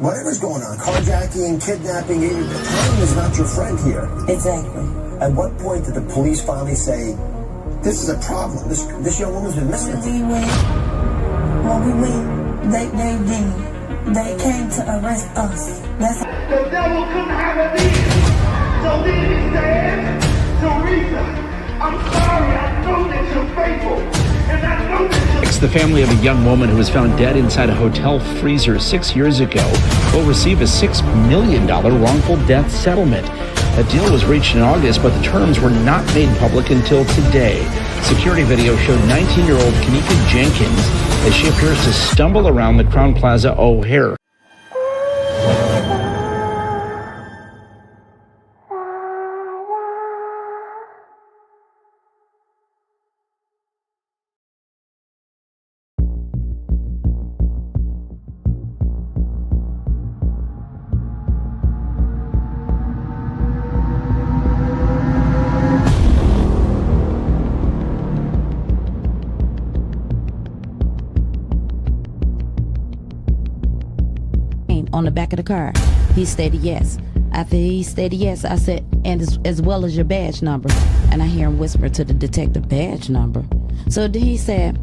whatever's going on, carjacking, kidnapping, time is not your friend here. Exactly. At what point did the police finally say, this is a problem, this young woman's been missing? They came to arrest us. The devil couldn't have it either. So then he said, Teresa, I'm sorry, I know that you're faithful. And I know that you're... The family of a young woman who was found dead inside a hotel freezer 6 years ago will receive a $6 million wrongful death settlement. A deal was reached in August, but the terms were not made public until today. Security video showed 19-year-old Kenneka Jenkins as she appears to stumble around the Crown Plaza O'Hare. On the back of the car. He stated yes. After he stated yes, I said, and as well as your badge number. And I hear him whisper to the detective, badge number. So he said,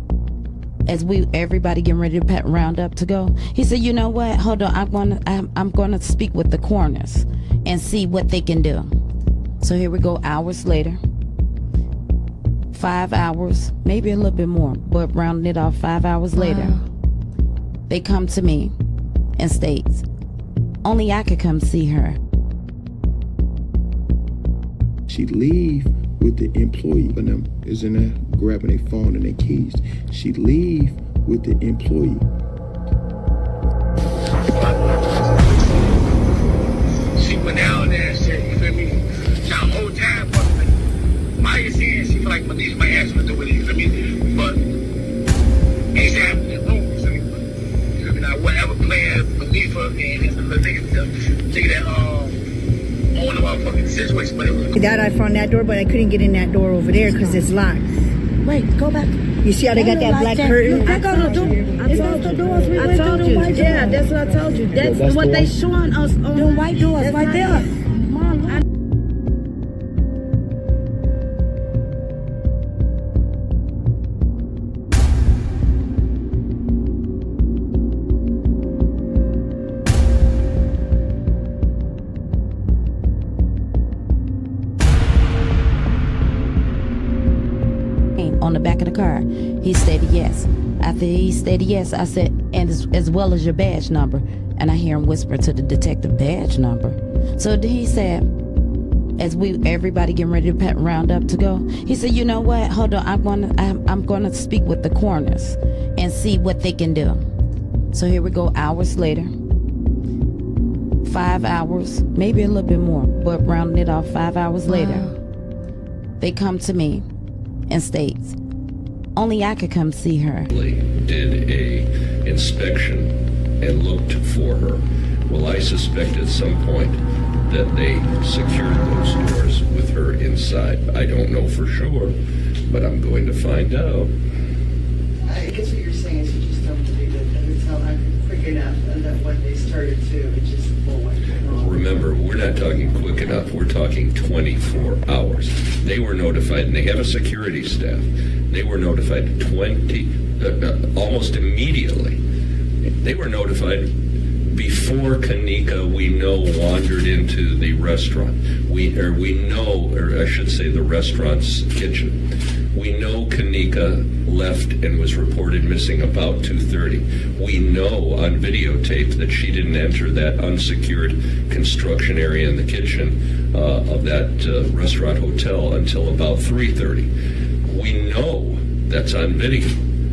as everybody getting ready to round up to go, he said, you know what, hold on, I'm gonna speak with the coroners and see what they can do. So here we go, hours later, 5 hours, maybe a little bit more, but rounding it off, 5 hours later, they come to me and states, only I could come see her. She leave with the employee, and them is in there grabbing their phone and their keys. She leave with the employee. She went down there and said, you feel me? The whole time, but Maya saying she feel like Melissa might ask her to do it, you feel me? But ain't that the room, you feel me? You feel me? Now, whatever plan Melissa and his little nigga that own the motherfucking situation, but it was... That I found that door, but I couldn't get in that door over there because it's locked. Wait, go back. You see how they got that black curtain? I told you. I told you. Yeah, that's what I told you. That's what they showing us on the white doors right there. On the back of the car. He stated yes. After he stated yes, I said, and as well as your badge number. And I hear him whisper to the detective, badge number. So he said, as everybody getting ready to round up to go, he said, you know what, hold on, I'm gonna speak with the coroners and see what they can do. So here we go, hours later, 5 hours, maybe a little bit more, but rounding it off, 5 hours later, they come to me and states, only I could come see her. Did a inspection and looked for her. Well, I suspect at some point that they secured those doors with her inside. I don't know for sure, but I'm going to find out. I guess what you're saying is you just don't believe it until I'm quick enough, and that when they started to, it just went wrong. Remember, we're not talking quick enough. We're talking 24 hours. They were notified, and they have a security staff. They were notified almost immediately. They were notified before Kenneka, we know, wandered into the restaurant. We know, or I should say the restaurant's kitchen. We know Kenneka left and was reported missing about 2:30. We know on videotape that she didn't enter that unsecured construction area in the kitchen of that restaurant hotel until about 3:30. We know that's on video.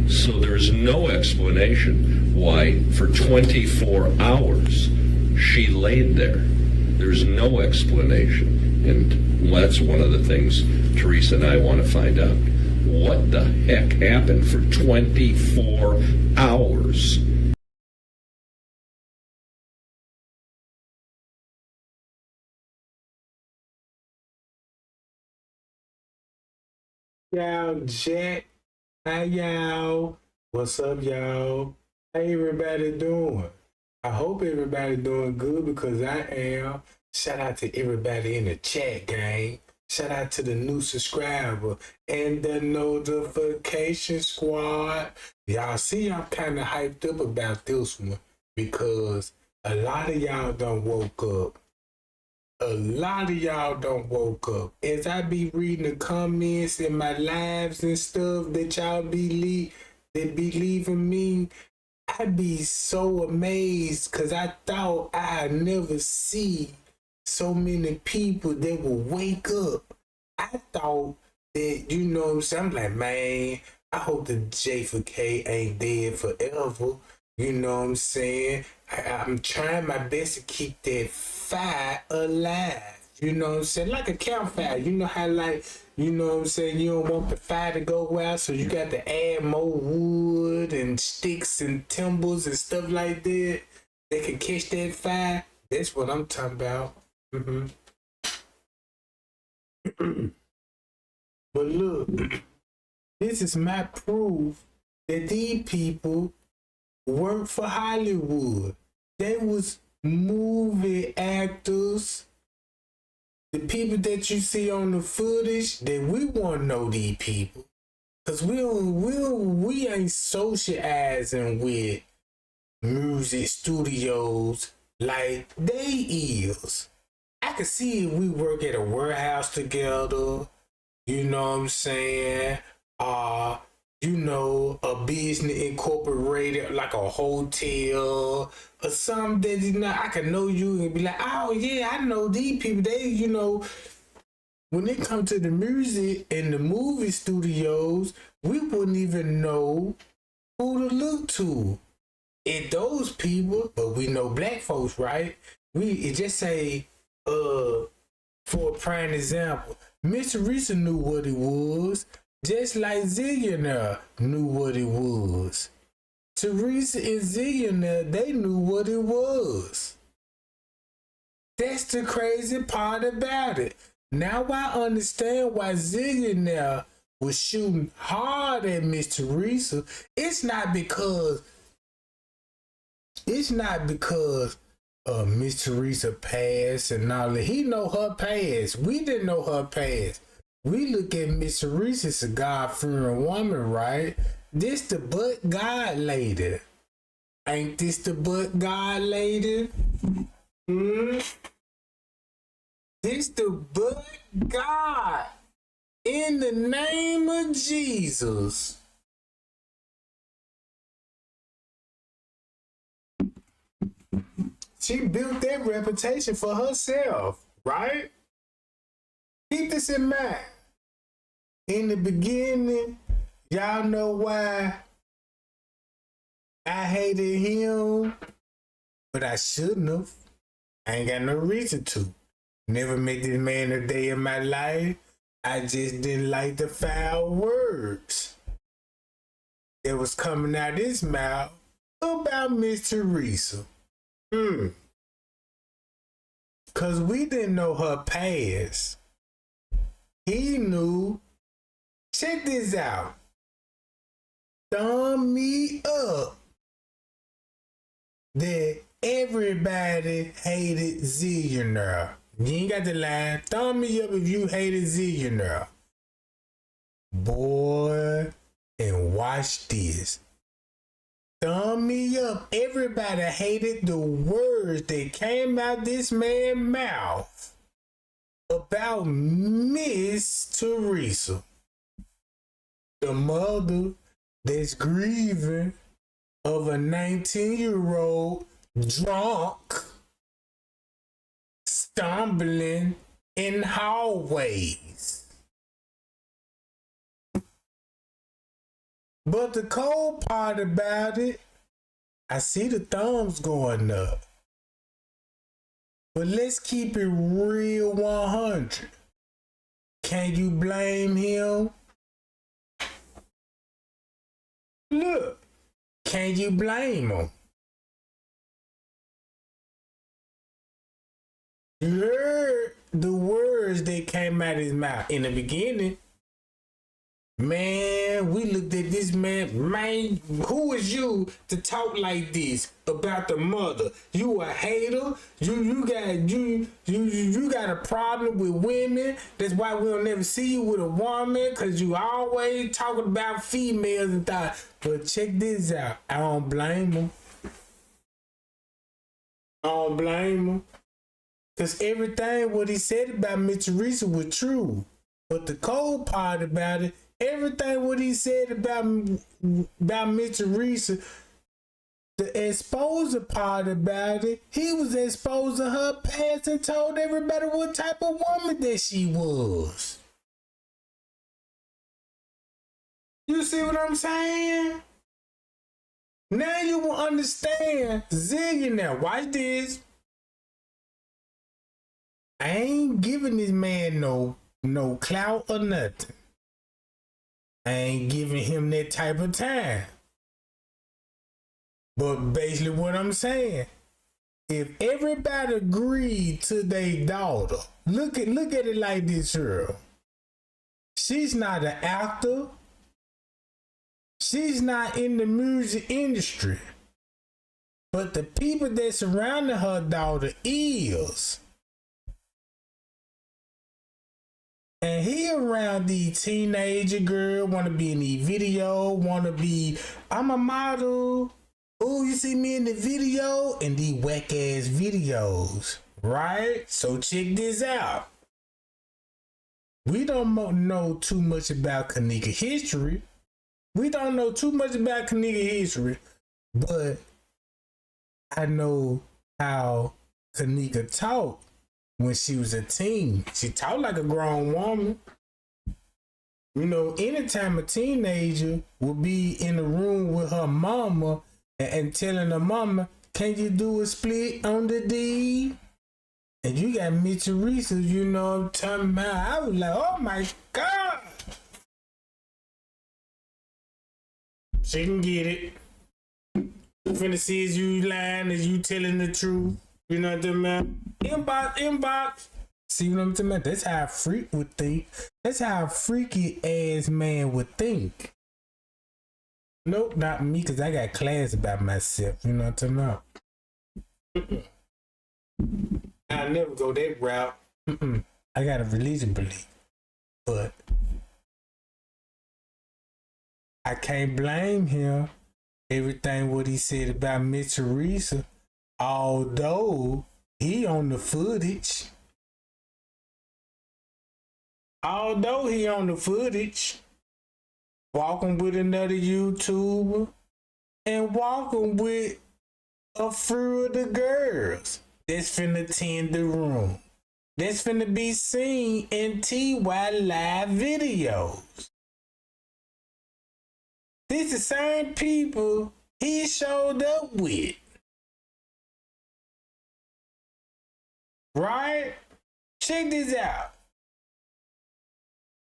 So there's no explanation why for 24 hours she laid there. There's no explanation. And that's one of the things Teresa and I want to find out. What the heck happened for 24 hours? Yo, Jack. Hey, y'all. What's up, y'all? How everybody doing? I hope everybody doing good because I am. Shout out to everybody in the chat gang. Shout out to the new subscriber and the notification squad. Y'all see I'm kind of hyped up about this one because a lot of y'all done woke up. A lot of y'all done woke up. As I be reading the comments in my lives and stuff that y'all be leaving me, I be so amazed because I thought I'd never see so many people that will wake up. I thought that, you know what I'm saying? I'm like, man, I hope the J for K ain't dead forever. You know what I'm saying? I'm trying my best to keep that fire alive. You know what I'm saying? Like a campfire. You know how, like, you know what I'm saying? You don't want the fire to go out, so you got to add more wood and sticks and timbers and stuff like that. They can catch that fire. That's what I'm talking about. But look, this is my proof that these people work for Hollywood. They was movie actors. The people that you see on the footage, that we want to know these people. Because we ain't socializing with music studios like they is. I can see if we work at a warehouse together, you know what I'm saying? You know, a business incorporated like a hotel or something that, you know, I can know you and be like, oh yeah, I know these people. They, you know, when it comes to the music and the movie studios, we wouldn't even know who to look to at those people, but we know black folks, right? It just say, for a prime example, Miss Teresa knew what it was, just like Zillionaire knew what it was. Teresa and Zillionaire, they knew what it was. That's the crazy part about it. Now I understand why Zillionaire was shooting hard at Miss Teresa. It's not because Miss Teresa passed and all that. He know her past. We didn't know her past. We look at Miss Teresa as a God-fearing woman, right? This the but God lady. Ain't this the but God lady? This the but God. In the name of Jesus. She built that reputation for herself, right? Keep this in mind. In the beginning, y'all know why I hated him, but I shouldn't have. I ain't got no reason to. Never met this man a day in my life. I just didn't like the foul words that was coming out his mouth about Miss Teresa. Cause we didn't know her past. He knew. Check this out. Thumb me up that everybody hated Zillionaire. You ain't got to lie. Thumb me up if you hated Zillionaire. Boy, and watch this. Thumb me up. Everybody hated the words that came out this man's mouth about Miss Teresa. The mother that's grieving of a 19-year-old drunk stumbling in hallways. But the cold part about it, I see the thumbs going up. But let's keep it real 100. Can you blame him? Look, can you blame him? You heard the words that came out of his mouth. In the beginning, Man, we looked at this man, who is you to talk like this about the mother? You a hater? You got a problem with women. That's why we'll never see you with a woman, cause you always talking about females and thought. But check this out. I don't blame him. Cause everything what he said about Miss Teresa was true. But the cold part about it, everything what he said about Miss Teresa, the exposure part about it, he was exposing her past and told everybody what type of woman that she was. You see what I'm saying? Now you will understand Zillionaire. Watch this. I ain't giving this man no clout or nothing. I ain't giving him that type of time. But basically what I'm saying, if everybody agreed to their daughter, look at it like this, girl. She's not an actor. She's not in the music industry. But the people that surrounded her daughter is. And he around the teenager girl, wanna be in the video, wanna be, I'm a model. Oh, you see me in the video? And the whack ass videos, right? So check this out. We don't know too much about Kenneka history. But I know how Kenneka talked when she was a teen. She talked like a grown woman. You know, anytime a teenager will be in a room with her mama and telling her mama, can you do a split on the D? And you got Miss Teresa, you know what I'm talking about. I was like, oh my God. She can get it. You finna see is you lying, is you telling the truth. You know what I'm talking about? Inbox. See what I'm talking about? That's how a freak would think. That's how a freaky ass man would think. Nope, not me, because I got class about myself. You know what I'm talking about? I'll never go that route. I got a religion belief. But I can't blame him. Everything what he said about Miss Teresa, although he on the footage. Walking with another YouTuber and walking with a few of the girls that's finna tend the room. That's finna be seen in TY live videos. These the same people he showed up with. Right? Check this out.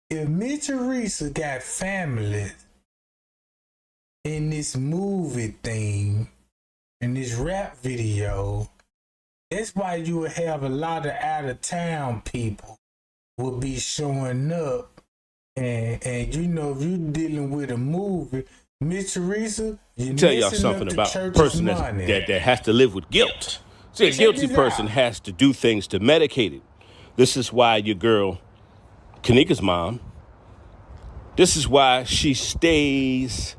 If Miss Teresa got families in this movie thing, in this rap video, that's why you would have a lot of out-of-town people will be showing up. And you know, if you dealing with a movie, Miss Teresa, you tell y'all something about a person that has to live with guilt. See, a guilty person has to do things to medicate it. This is why your girl, Kenneka's mom, this is why she stays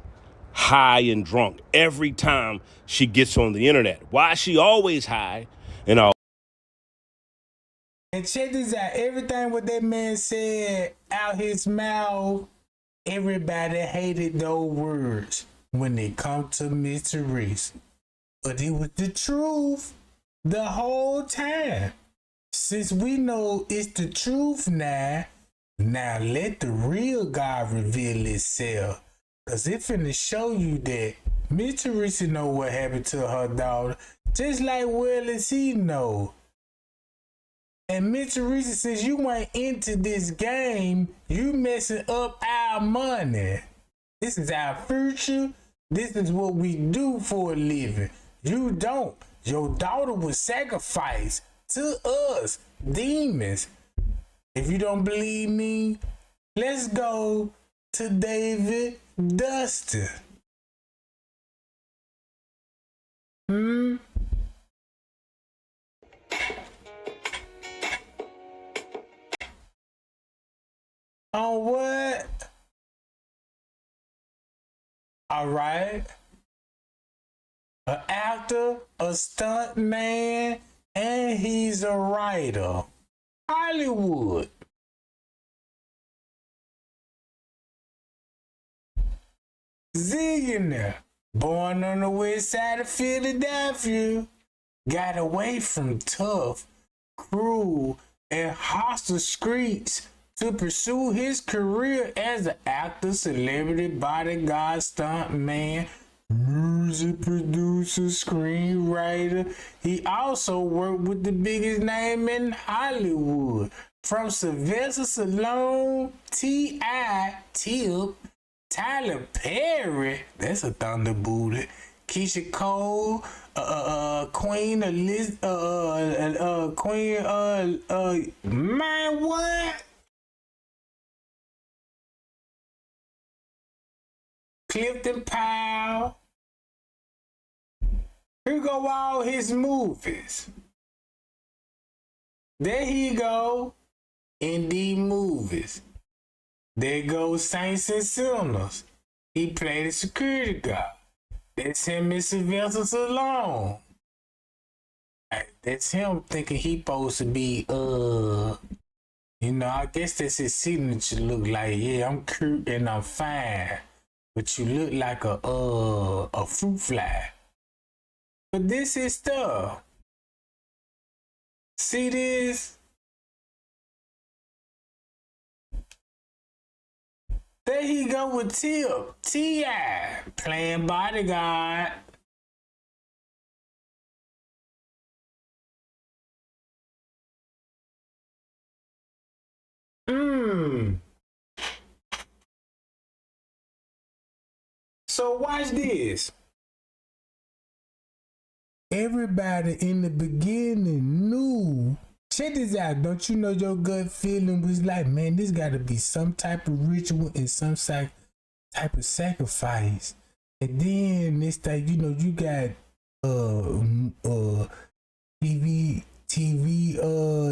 high and drunk every time she gets on the internet. Why is she always high and all? And check this out. Everything what that man said out his mouth, everybody hated those words when they come to Miss Teresa. But it was the truth the whole time. Since we know it's the truth now let the real God reveal itself. Cause it finna show you that Miss Teresa know what happened to her daughter, just like well as he know. And Miss Teresa, since you went into this game, you messing up our money. This is our future. This is what we do for a living. You don't. Your daughter was sacrificed to us, demons. If you don't believe me, let's go to to David Dustin. On what? All right. An actor, a stunt man, and he's a writer. Hollywood. Zillionaire, born on the west side of Philadelphia, got away from tough, cruel, and hostile streets to pursue his career as an actor, celebrity, bodyguard, stunt man, music producer, screenwriter. He also worked with the biggest name in Hollywood, from Sylvester Stallone, T.I., Tip, Tyler Perry, that's a thunderbooted, Keisha Cole, Queen Elizabeth, man, what? Clifton Powell. Here go all his movies. There he go. Indie movies. There goes Saints and Sinners. He played a security guard. That's him and Sylvester Stallone. That's him thinking he supposed to be, I guess that's his signature look like, yeah, I'm cute and I'm fine. But you look like a fruit fly. But this is stuff. See this? There he go with Tip, T.I., playing bodyguard. So watch this. Everybody in the beginning knew. Check this out. Don't you know your gut feeling was like, man, this got to be some type of ritual and some type of sacrifice. And then this thing, you got TV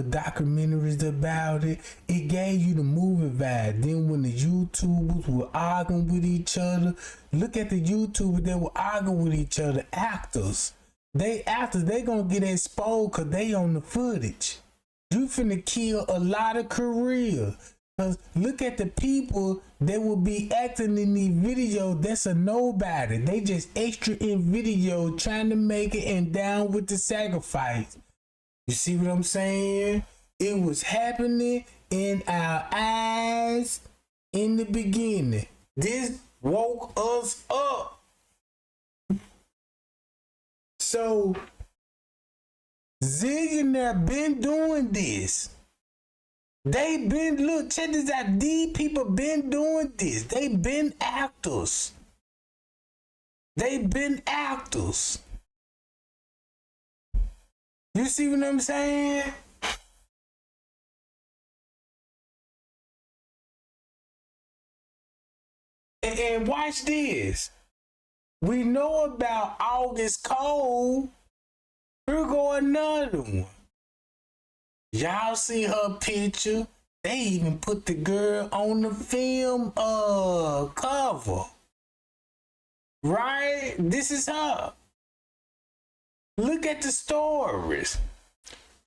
documentaries about it. It gave you the movie vibe. Then when the YouTubers were arguing with each other, look at the YouTubers that were arguing with each other. Actors, they gonna get exposed because they on the footage. You finna kill a lot of career. Cause look at the people that will be acting in these videos. That's a nobody. They just extra in video trying to make it and down with the sacrifice. You see what I'm saying? It was happening in our eyes in the beginning. This woke us up. So Zillionaire been doing this. They been, look, check this out. These people been doing this. They been actors. They been actors. You see what I'm saying? And watch this. We know about August Cole. Here go another one. Y'all see her picture? They even put the girl on the film cover. Right? This is her. Look at the stories.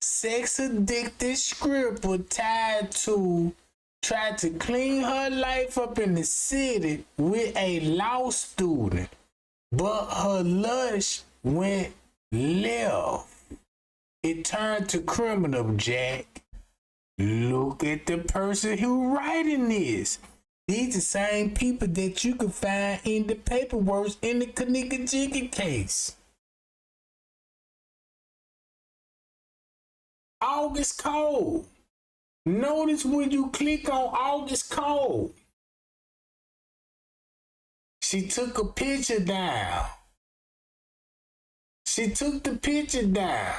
Sex addicted stripper tried to clean her life up in the city with a law student, but her lust went left. It turned to criminal, Jack. Look at the person who writing this. These the same people that you can find in the paperwork in the Kenneka Jenkins case. August Cole. Notice when you click on August Cole, she took a picture down. She took the picture down.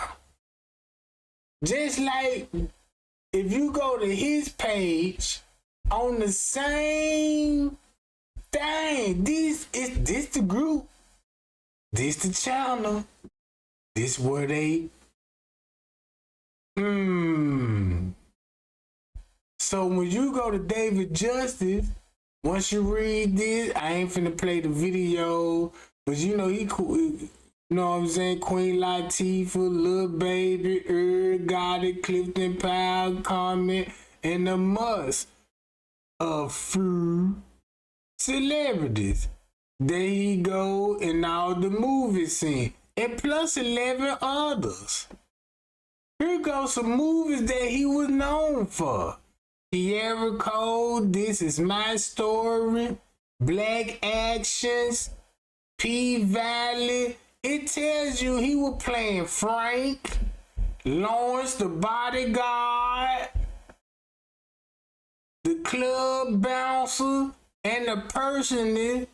Just like if you go to his page on the same dang, this the group, this the channel, this where they. So when you go to David Justice, once you read this, I ain't finna play the video, but you know he cool. You know what I'm saying? Queen Latifah, Lil Baby, got it, Clifton Powell, comment, and a must of few celebrities. There he go in all the movie scene, and plus 11 others. Here goes some movies that he was known for. Sierra Code, This Is My Story, Black Actions, P-Valley. It tells you he was playing Frank, Lawrence the Bodyguard, the club bouncer, and the person's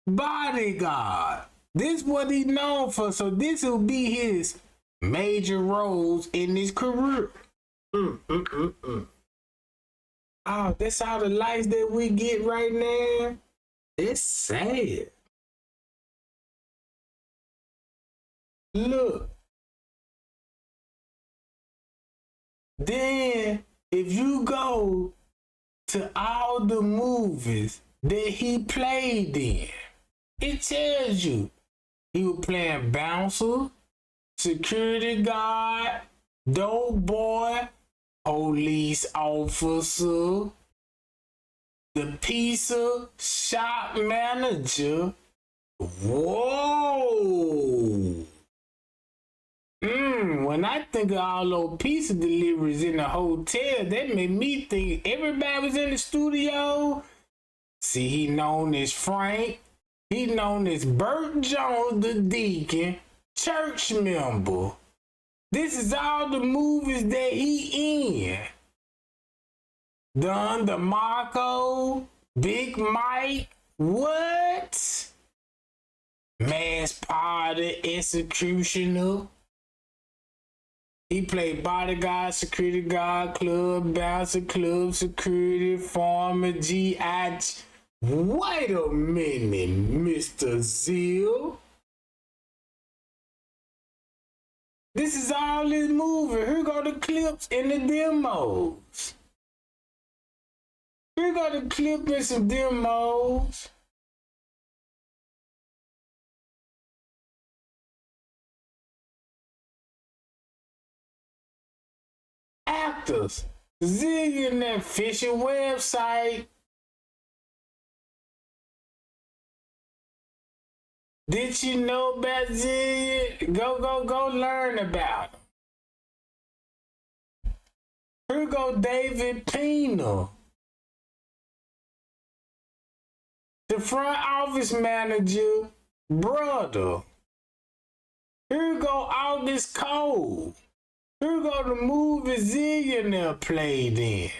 bodyguard. This is what he known for, so this will be his major roles in his career. Oh, that's all the lights that we get right now. It's sad. Look. Then, if you go to all the movies that he played in, it tells you he was playing bouncer, security guard, dope boy, police officer, the pizza shop manager. Whoa! When I think of all those pizza deliveries in the hotel, that made me think everybody was in the studio. See, he known as Frank. He known as Burt Jones, the deacon, church member. This is all the movies that he in. Don DeMarco, Big Mike, what? Mass Party, Executioner. He played bodyguard, security guard, club bouncer, club security, farmer, G.I. Wait a minute, Mr. Zill. This is all this movie. Here go the clips and the demos. Here go the clip and some demos. Actors. Zillionaire fishing website. Did you know about Zillion? Go learn about him. Here go David Pena, the front office manager, brother. Here go August Cole. Here go the movie Zillionaire played in.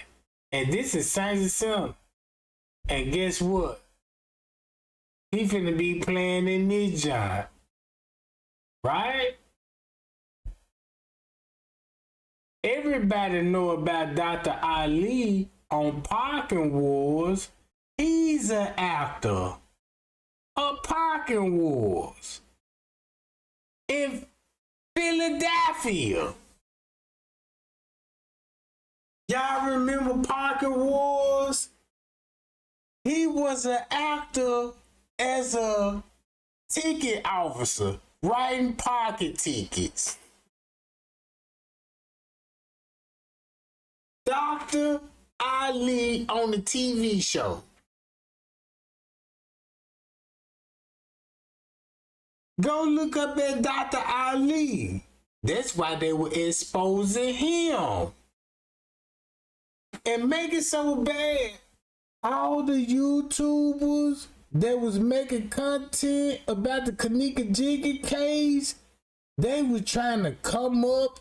And this is Saints Center. And guess what? He finna be playing in this job. Right? Everybody know about Dr. Ali on Parking Wars. He's an actor of Parking Wars in Philadelphia. Y'all remember Parking Wars? He was an actor as a ticket officer, writing pocket tickets. Dr. Ali on the TV show. Go look up at Dr. Ali. That's why they were exposing him. And make it so bad. All the YouTubers that was making content about the Kenneka Jenkins case, they were trying to come up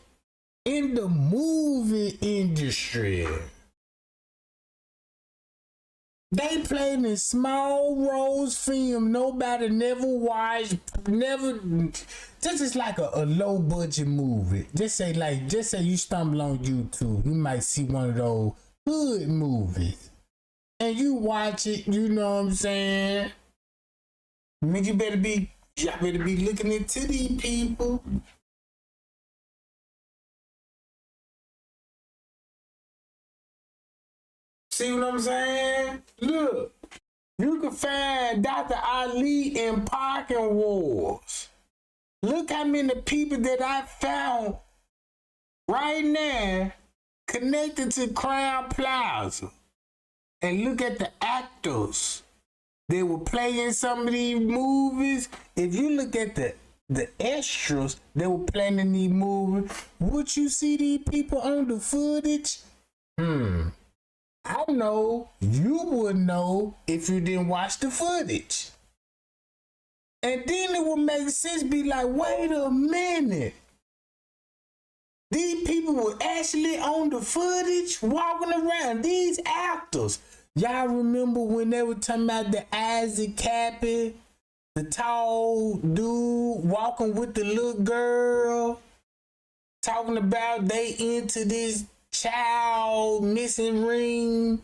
in the movie industry. They played in small roles film nobody never watched, this is like a low budget movie. Just say you stumble on YouTube, you might see one of those hood movies. And you watch it, you know what I'm saying? I mean, y'all better be looking into these people. See what I'm saying? Look, you can find Dr. Ali in parking wars. Look how many people that I found right now connected to Crown Plaza. And look at the actors that were playing some of these movies. If you look at the extras that were playing in these movies, would you see these people on the footage? I know you would know if you didn't watch the footage. And then it would make sense, be like, wait a minute. These people were actually on the footage, walking around. These actors. Y'all remember when they were talking about the Isaac Cappy, the tall dude walking with the little girl, talking about they into this child missing ring?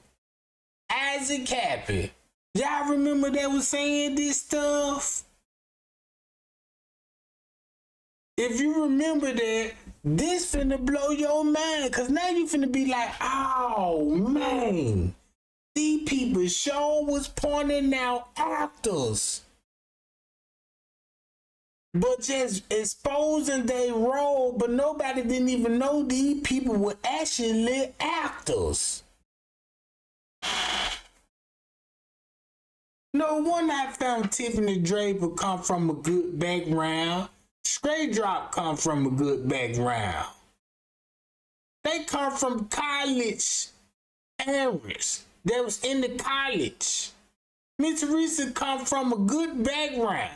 Isaac Cappy. Y'all remember they was saying this stuff? If you remember that, this finna blow your mind, cause now you finna be like, oh man, these people sure was pointing out actors, but just exposing their role, but nobody didn't even know these people were actually actors. No wonder I found Tiffany Draper come from a good background. Straight Drop come from a good background. They come from college parents that was in the college. Miss Teresa come from a good background,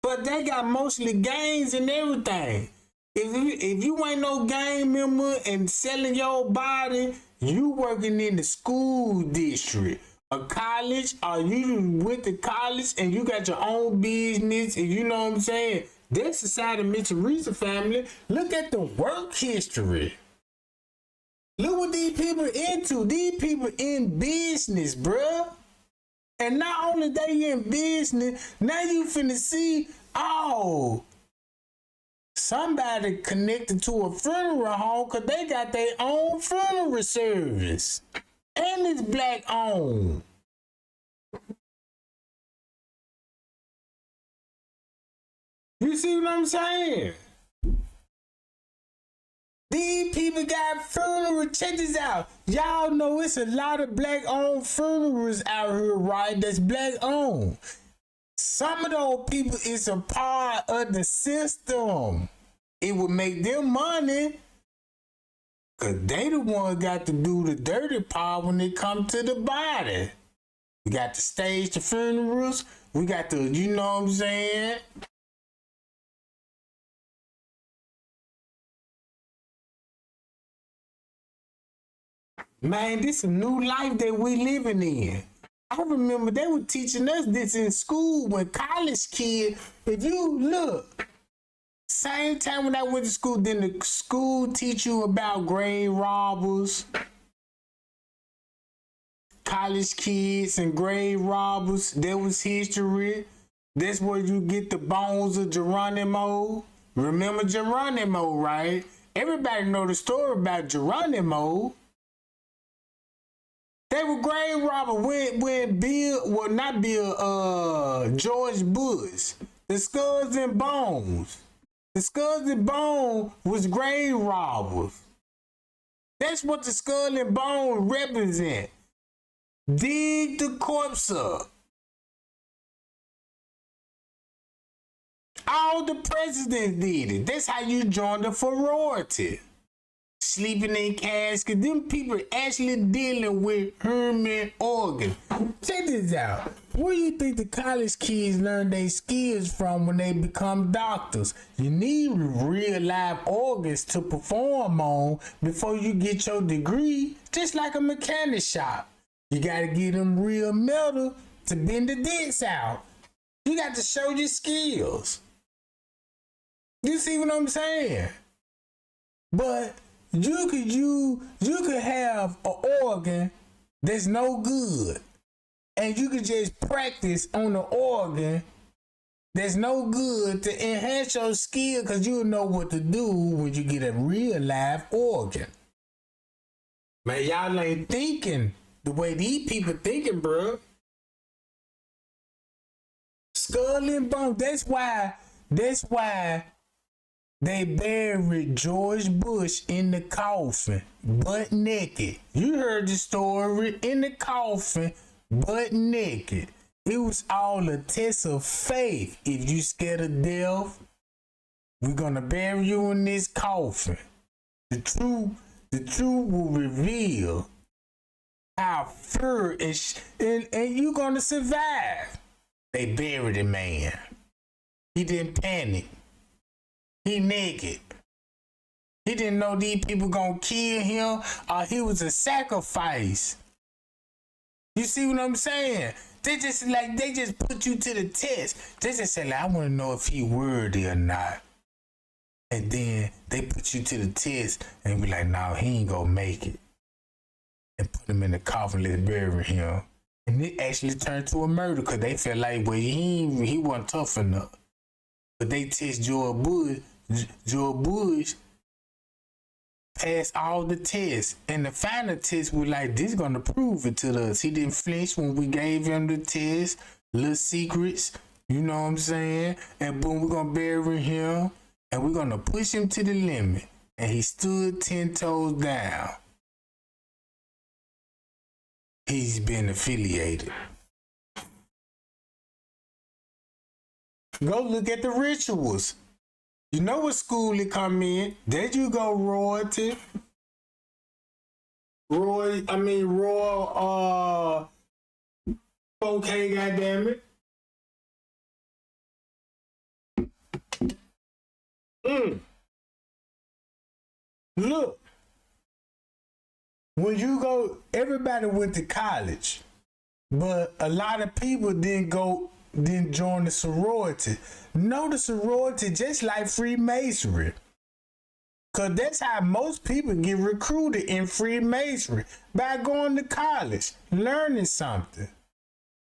but they got mostly gangs and everything. If you ain't no gang member and selling your body, you working in the school district. A college, or you went to college and you got your own business, and you know what I'm saying? That's the side of Miss Teresa family. Look at the work history. Look what these people into. These people in business, bruh. And not only they in business, now you finna see, oh, somebody connected to a funeral home because they got their own funeral service. And it's black owned. You see what I'm saying? These people got funeral. Check this out. Y'all know it's a lot of black owned funerals out here, right? That's black owned. Some of those people is a part of the system. It would make them money, cause they the one got to do the dirty part when it comes to the body. We got to stage the funerals. We got to, you know what I'm saying? Man, this is a new life that we living in. I remember they were teaching us this in school when college kids, if you look, same time when I went to school, then the school teach you about grave robbers, college kids and grave robbers. There was history. That's where you get the bones of Geronimo. Remember Geronimo, right? Everybody know the story about Geronimo. They were grave robbers when George Bush. The Skulls and Bones. The Skulls and Bones was grave robbers. That's what the Skull and Bone represent. Dig the corpse up. All the presidents did it. That's how you join the sorority. Sleeping in caskets. Them people actually dealing with human organs. Check this out. Where do you think the college kids learn their skills from when they become doctors? You need real live organs to perform on before you get your degree. Just like a mechanic shop. You gotta get them real metal to bend the dents out. You got to show your skills. You see what I'm saying? But you could have an organ that's no good. and you could just practice on the organ that's no good to enhance your skill, because you'll know what to do when you get a real live organ. Man, y'all ain't thinking the way these people thinking, bro. Skull and bone. That's why they buried George Bush in the coffin, butt naked. You heard the story, in the coffin, butt naked. It was all a test of faith. If you scared of death, we're gonna bury you in this coffin. The truth will reveal how fur is, and you're gonna survive. They buried a man. He didn't panic. He naked. He didn't know these people gonna kill him, or he was a sacrifice. You see what I'm saying? They just put you to the test. They just say, like, I want to know if he worthy or not. And then they put you to the test and be like, no, he ain't gonna make it. And put him in the coffin, let's bury him. And it actually turned to a murder because they felt like, well, he wasn't tough enough. But they test George Bush. George Bush passed all the tests. And the final test was like, this is going to prove it to us. He didn't flinch when we gave him the test. Little secrets, you know what I'm saying? And boom, we're going to bury him. And we're going to push him to the limit. And he stood 10 toes down. He's been affiliated. Go look at the rituals. You know what school it come in. There you go, royalty. Royal, 4K, goddammit. Look. When you go, everybody went to college, but a lot of people didn't join the sorority. No, the sorority just like Freemasonry. Cause that's how most people get recruited in Freemasonry, by going to college, learning something.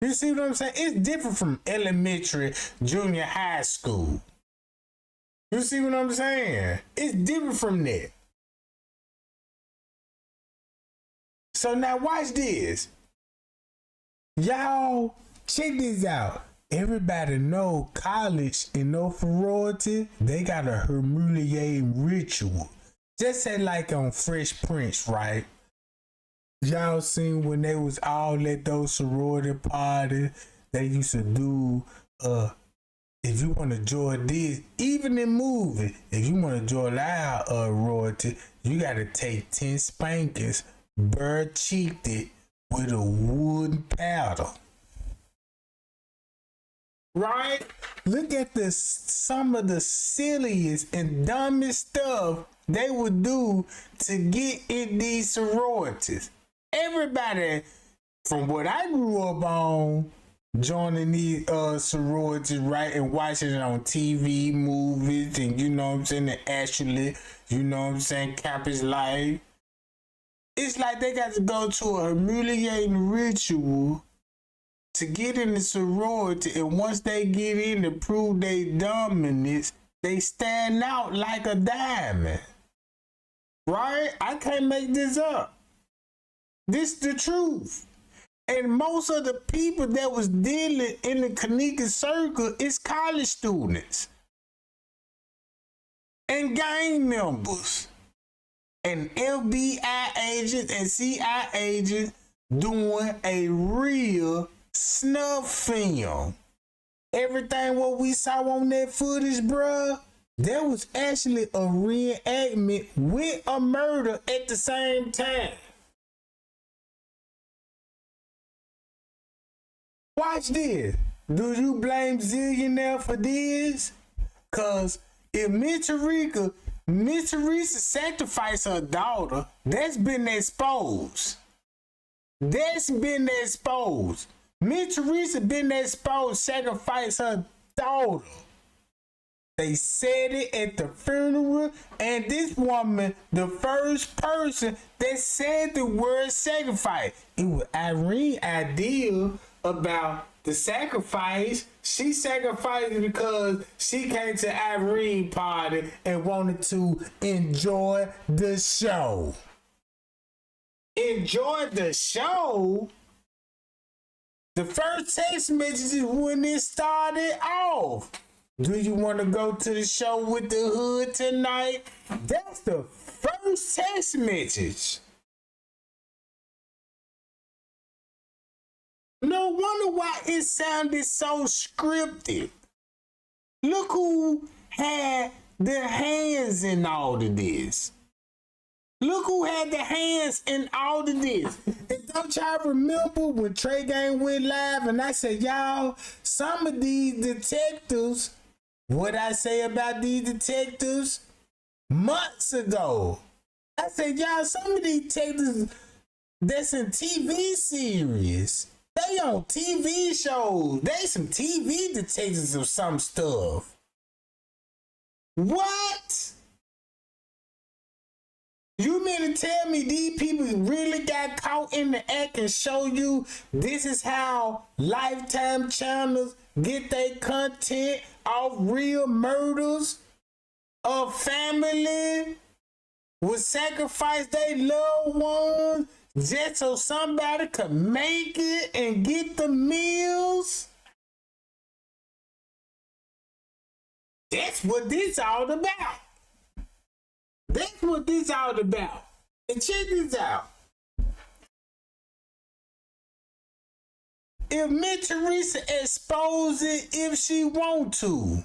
You see what I'm saying? It's different from elementary, junior high school. You see what I'm saying? It's different from that. So now watch this. Y'all, check this out. Everybody know college and no sorority, they got a humiliating ritual. Just say like on Fresh Prince, right? Y'all seen when they was all at those sorority parties, they used to do, if you want to join this, even in movie, if you want to join our sorority, you got to take 10 spankings, bare cheeked it with a wooden paddle. Right? Look at some of the silliest and dumbest stuff they would do to get in these sororities. Everybody, from what I grew up on, joining these sororities, right, and watching it on TV, movies, and you know what I'm saying, and actually, you know what I'm saying, campus life. It's like they got to go to a humiliating ritual to get in the sorority, and once they get in to prove their dominance, they stand out like a diamond. Right? I can't make this up. This the truth. And most of the people that was dealing in the Kenneka circle is college students and gang members and FBI agents and CIA agents doing a real snuff film. Everything what we saw on that footage, bruh, there was actually a reenactment with a murder at the same time. Watch this. Do you blame Zillionaire for this? Cause if Miss Teresa sacrificed her daughter, that's been exposed. That's been exposed. Miss Teresa been exposed, sacrificed her daughter. They said it at the funeral, and this woman, the first person that said the word sacrifice, it was Irene Ideal, about the sacrifice. She sacrificed because she came to Irene party and wanted to enjoy the show. Enjoy the show? The first text message is when it started off. Do you want to go to the show with the hood tonight? That's the first text message. No wonder why it sounded so scripted. Look who had their hands in all of this. Look who had their hands in all of this. And don't y'all remember when Trey Gang went live and I said, y'all, some of these detectives, what I say about these detectives months ago. I said, y'all, some of these detectives that's in TV series. They on TV shows. They some TV detectives of some stuff. What? You mean to tell me these people really got caught in the act and show you this is how Lifetime channels get their content off real murders of family? Would sacrifice their loved ones just so somebody could make it and get the meals? That's what this all about. That's what this all about. And check this out. If Miss Teresa expose it if she want to,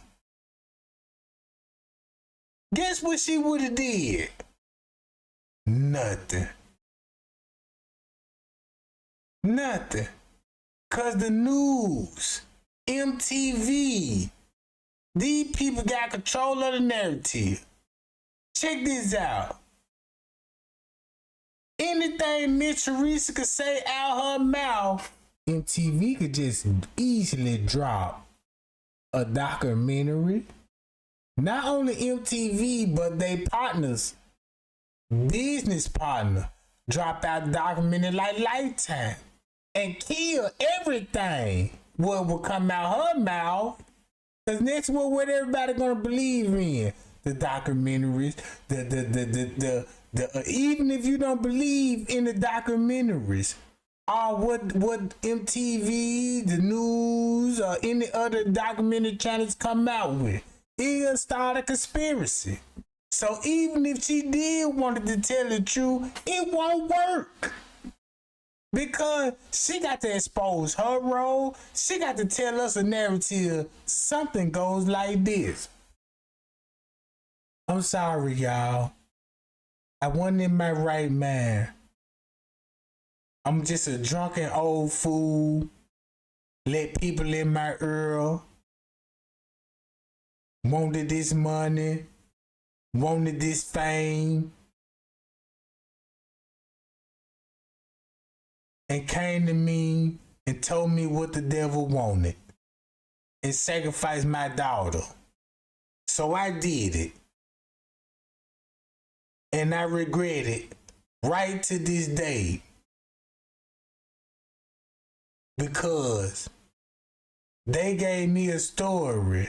guess what she would have did? Nothing. Nothing. Cause the news, MTV, these people got control of the narrative. Check this out. Anything Miss Teresa could say out her mouth, MTV could just easily drop a documentary. Not only MTV, but they partners, business partner, drop out documentary like Lifetime and kill everything what will come out her mouth. Cause that's what everybody gonna believe in. The documentaries, the even if you don't believe in the documentaries, or what MTV, the news, or any other documentary channels come out with, it'll start a conspiracy. So even if she did wanted to tell the truth, it won't work. Because she got to expose her role. She got to tell us a narrative. Something goes like this. I'm sorry, y'all. I wasn't in my right mind. I'm just a drunken old fool. Let people in my ear. Wanted this money. Wanted this fame. And came to me and told me what the devil wanted. And sacrificed my daughter. So I did it. And I regret it right to this day. Because they gave me a story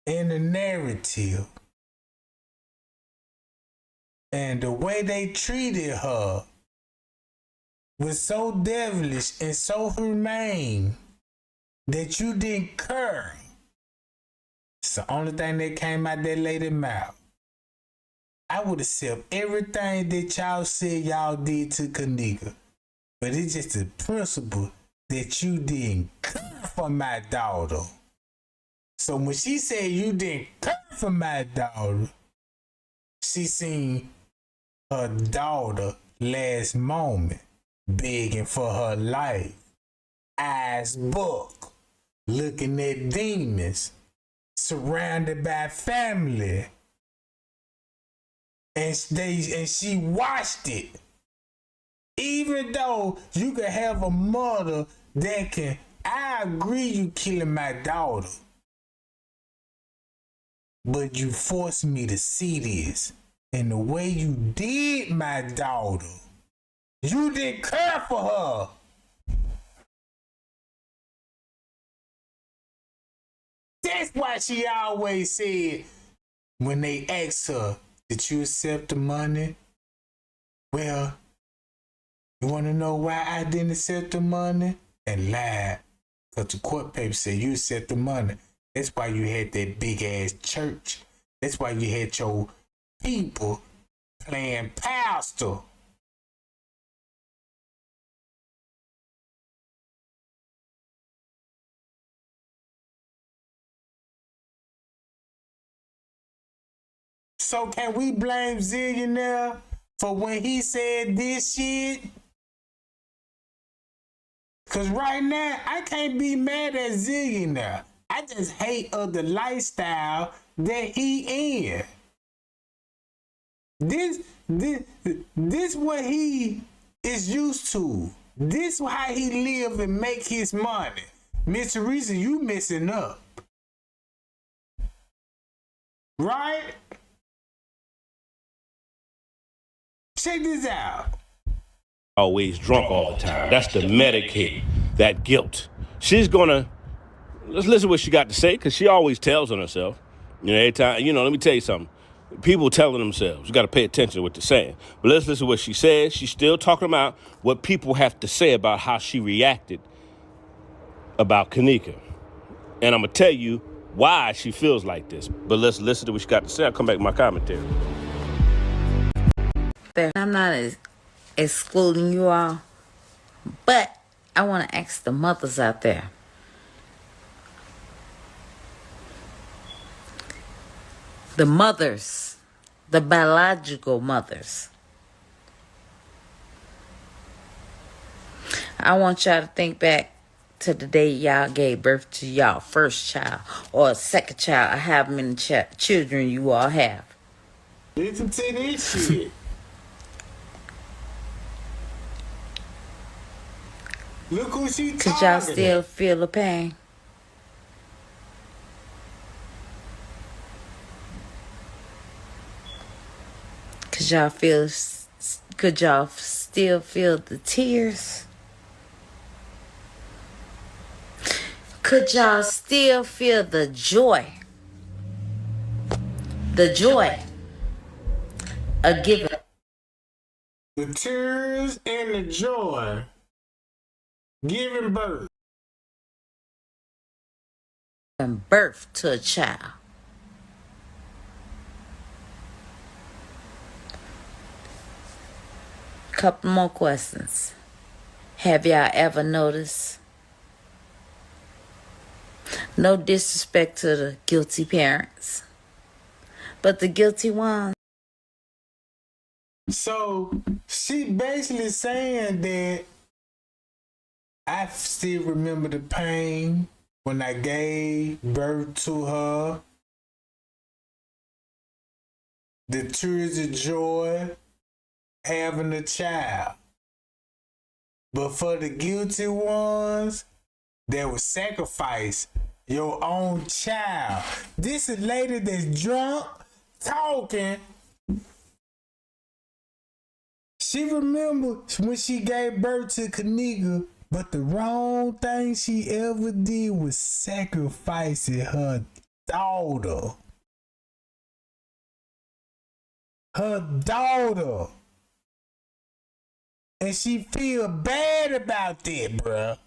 and a narrative. And the way they treated her was so devilish and so humane that you didn't care. It's the only thing that came out that lady's mouth. I would accept everything that y'all said y'all did to Kenneka. But it's just the principle that you didn't care for my daughter. So when she said you didn't care for my daughter, she seen her daughter last moment begging for her life. Eyes buck, looking at demons, surrounded by family. And she watched it. Even though you can have a mother that can, I agree you killing my daughter. But you forced me to see this. And the way you did my daughter, you didn't care for her. That's why she always said when they asked her, did you accept the money? Well, you want to know why I didn't accept the money? And lied. Because the court paper said you accept the money. That's why you had that big ass church. That's why you had your people playing pastor. So can we blame Zillionaire for when he said this shit? Cause right now, I can't be mad at Zillionaire. I just hate of the lifestyle that he in. This what he is used to. This how he live and make his money. Miss Teresa, you messing up. Right? Check this out. Always drunk all the time. That's the Medicaid, that guilt. She's gonna, let's listen to what she got to say, because she always tells on herself. You know, every time, you know, let me tell you something. People telling themselves, you got to pay attention to what they're saying. But let's listen to what she says. She's still talking about what people have to say about how she reacted about Kenneka. And I'm going to tell you why she feels like this. But let's listen to what she got to say. I'll come back with my commentary. I'm not excluding you all, but I want to ask the mothers out there. The mothers, the biological mothers. I want y'all to think back to the day y'all gave birth to y'all first child or second child, or however many children you all have. Listen to this shit. Look who she talking. Could y'all still feel the pain? Could y'all still feel the tears? Could y'all still feel the joy? The joy of giving. The tears and the joy. Giving birth. Giving birth to a child. Couple more questions. Have y'all ever noticed? No disrespect to the guilty parents, but the guilty ones. So she basically saying that I still remember the pain when I gave birth to her. The tears of joy having a child. But for the guilty ones, they will sacrifice your own child. This is a lady that's drunk, talking. She remembered when she gave birth to Kenneka, but the wrong thing she ever did was sacrificing her daughter. Her daughter. And she feel bad about that, bruh.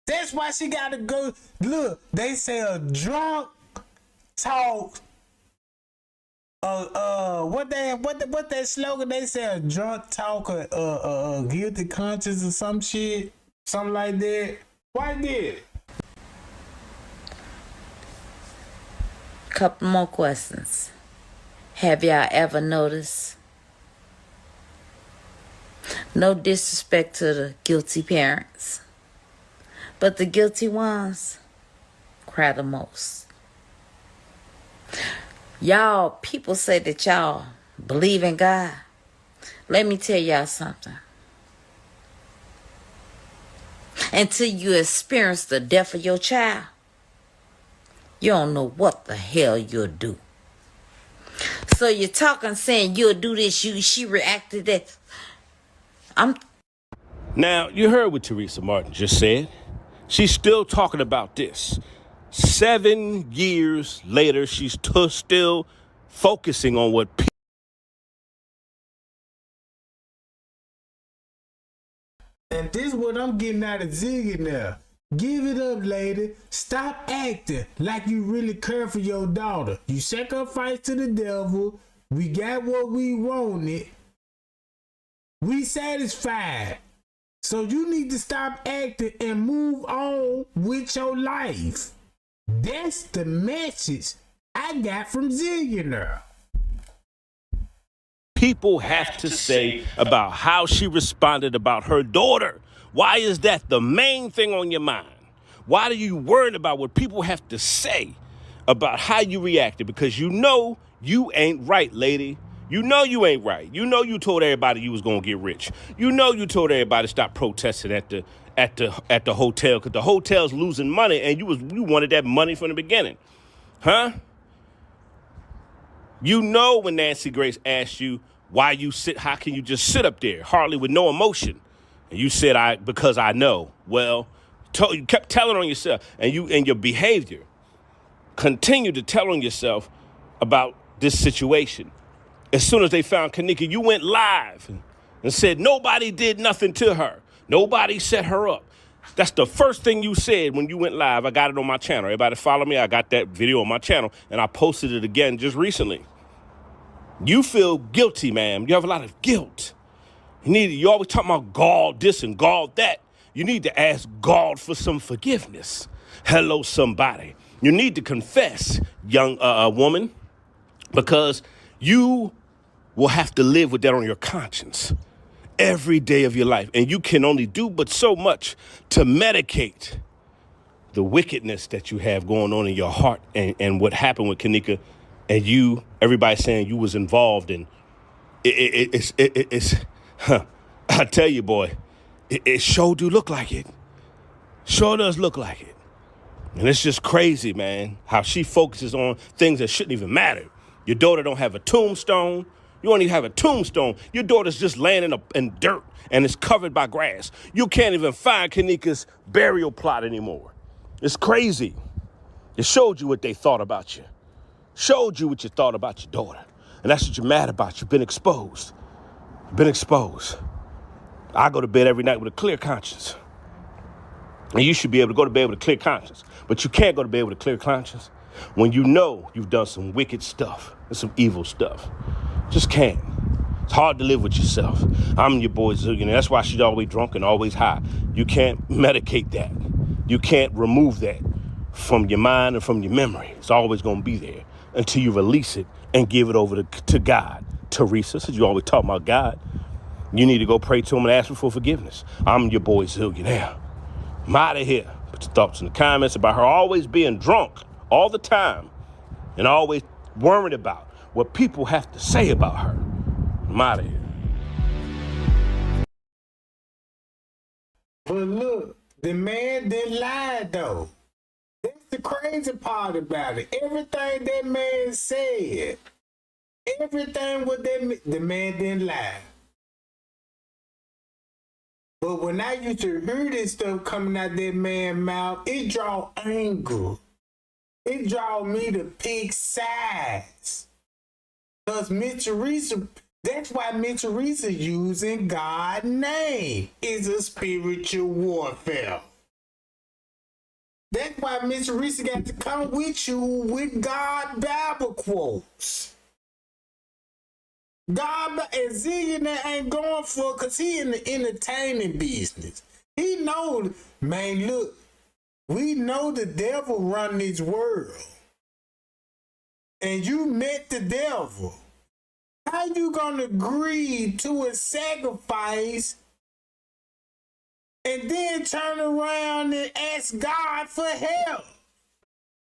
That's why she gotta go. Look, they say a drunk talk. What that slogan? They say a drunk talk, guilty conscience or some shit, something like that. Why did it? Couple more questions. Have y'all ever noticed? No disrespect to the guilty parents, but the guilty ones cry the most. Y'all, people say that y'all believe in God. Let me tell y'all something. Until you experience the death of your child, you don't know what the hell you'll do. So you're talking, saying you'll do this, she reacted that. Now, you heard what Teresa Martin just said. She's still talking about this. 7 years later, she's still focusing on what people. And this is what I'm getting out of Zillionaire. Give it up, lady. Stop acting like you really care for your daughter. You sacrificed to the devil. We got what we wanted. We satisfied. So you need to stop acting and move on with your life. That's the message I got from Zillionaire. People have to say about how she responded about her daughter. Why is that the main thing on your mind? Why are you worried about what people have to say about how you reacted? Because you know you ain't right, lady. You know you ain't right. You know you told everybody you was gonna get rich. You know you told everybody to stop protesting at the hotel because the hotel's losing money and you wanted that money from the beginning, huh? You know when Nancy Grace asked you how can you just sit up there hardly with no emotion, and you said because I know. Well, you kept telling on yourself, and your behavior continued to tell on yourself about this situation. As soon as they found Kenneka, you went live and said nobody did nothing to her. Nobody set her up. That's the first thing you said when you went live. I got it on my channel. Everybody follow me. I got that video on my channel, and I posted it again just recently. You feel guilty, ma'am. You have a lot of guilt. You always talk about God this and God that. You need to ask God for some forgiveness. Hello, somebody. You need to confess, young woman, because you will have to live with that on your conscience every day of your life. And you can only do but so much to medicate the wickedness that you have going on in your heart and what happened with Kenneka, and everybody saying you was involved in I tell you, boy, it sure do look like it. Sure does look like it. And it's just crazy, man, how she focuses on things that shouldn't even matter. Your daughter don't have a tombstone. You don't even have a tombstone. Your daughter's just laying in dirt and it's covered by grass. You can't even find Kenneka's burial plot anymore. It's crazy. It showed you what they thought about you. Showed you what you thought about your daughter. And that's what you're mad about. You've been exposed. You've been exposed. I go to bed every night with a clear conscience. And you should be able to go to bed with a clear conscience. But you can't go to bed with a clear conscience when you know you've done some wicked stuff and some evil stuff. Just can't. It's hard to live with yourself. I'm your boy Zillionaire. That's why she's always drunk and always high. You can't medicate that. You can't remove that from your mind and from your memory. It's always going to be there until you release it and give it over to God. Teresa, since you always talk about God, you need to go pray to him and ask him for forgiveness. I'm your boy Zillionaire. I'm out of here. Put your thoughts in the comments about her always being drunk all the time and always worried about what people have to say about her. I'm out of here. But look, the man didn't lie, though. That's the crazy part about it. Everything that man said, everything what the man didn't lie. But when I used to hear this stuff coming out that man's mouth, it draw anger. It draw me to pick sides. Because Miss Teresa, that's why Miss Teresa using God's name is a spiritual warfare. That's why Miss Teresa got to come with you with God Bible quotes. God and Zillionaire ain't going for it because he in the entertaining business. He knows, man, look, we know the devil run this world. And you met the devil. How you gonna agree to a sacrifice and then turn around and ask God for help?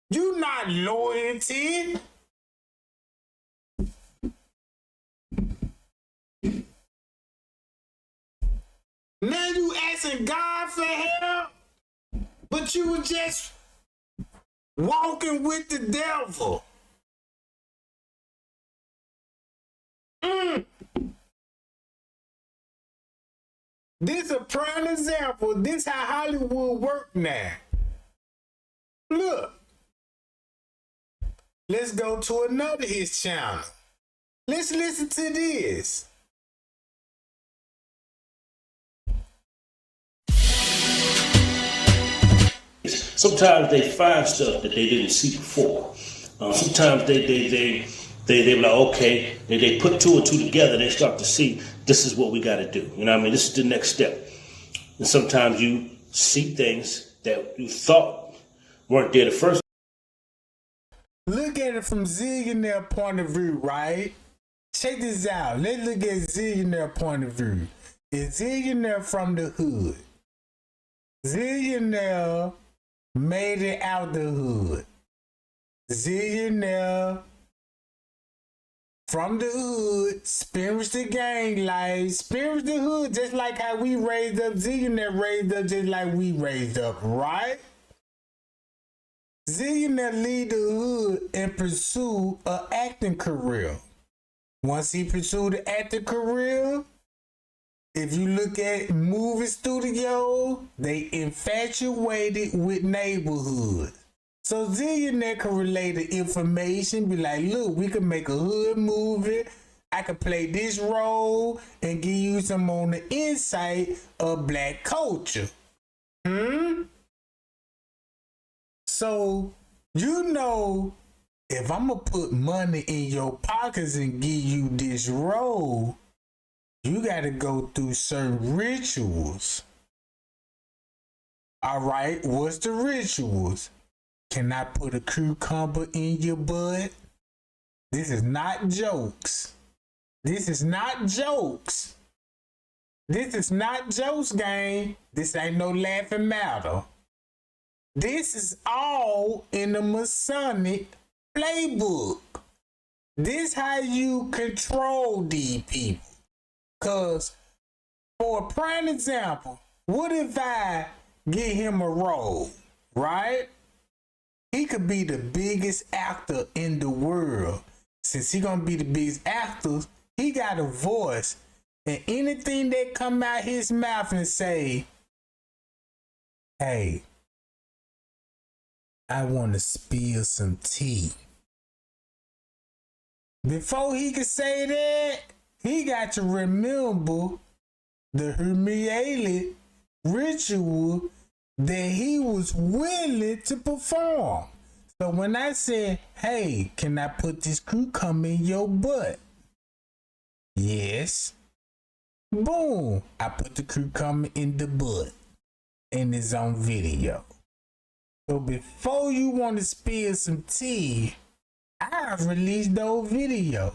You not loyalty. Now you asking God for help, but you were just walking with the devil. This a prime example. This how Hollywood work now. Look, Let's go to another his channel. Let's listen to this. Sometimes they find stuff that they didn't see before. Sometimes they were like, okay, they put two and two together. They start to see this is what we got to do. You know what I mean? This is the next step. And sometimes you see things that you thought weren't there the first. Look at it from Zillionaire point of view, right? Check this out. Let's look at Zillionaire point of view. Is Zillionaire from the hood? Zillionaire made it out the hood. Zillionaire from the hood, experienced the gang life, experienced the hood, just like how we raised up. Zillionaire raised up just like we raised up, right? Zillionaire leave the hood and pursue an acting career. Once he pursued an acting career, if you look at movie studio, they infatuated with neighborhood. So Zillionaire can relay the information, be like, look, we can make a hood movie. I can play this role and give you some on the insight of black culture. So, you know, if I'm going to put money in your pockets and give you this role, you got to go through certain rituals. All right, what's the rituals? Can I put a cucumber in your butt? This is not jokes. This is not jokes. This is not jokes, gang. This ain't no laughing matter. This is all in the Masonic playbook. This how you control these people. Cause for a prime example, what if I get him a role, right? He could be the biggest actor in the world. Since he gonna be the biggest actor, he got a voice. And anything that come out his mouth and say, hey, I want to spill some tea. Before he could say that, he got to remember the humiliating ritual that he was willing to perform. So when I said, hey, can I put this cucumber in your butt? Yes. Boom. I put the cucumber in the butt. And it's on video. So before you want to spill some tea, I've released those videos.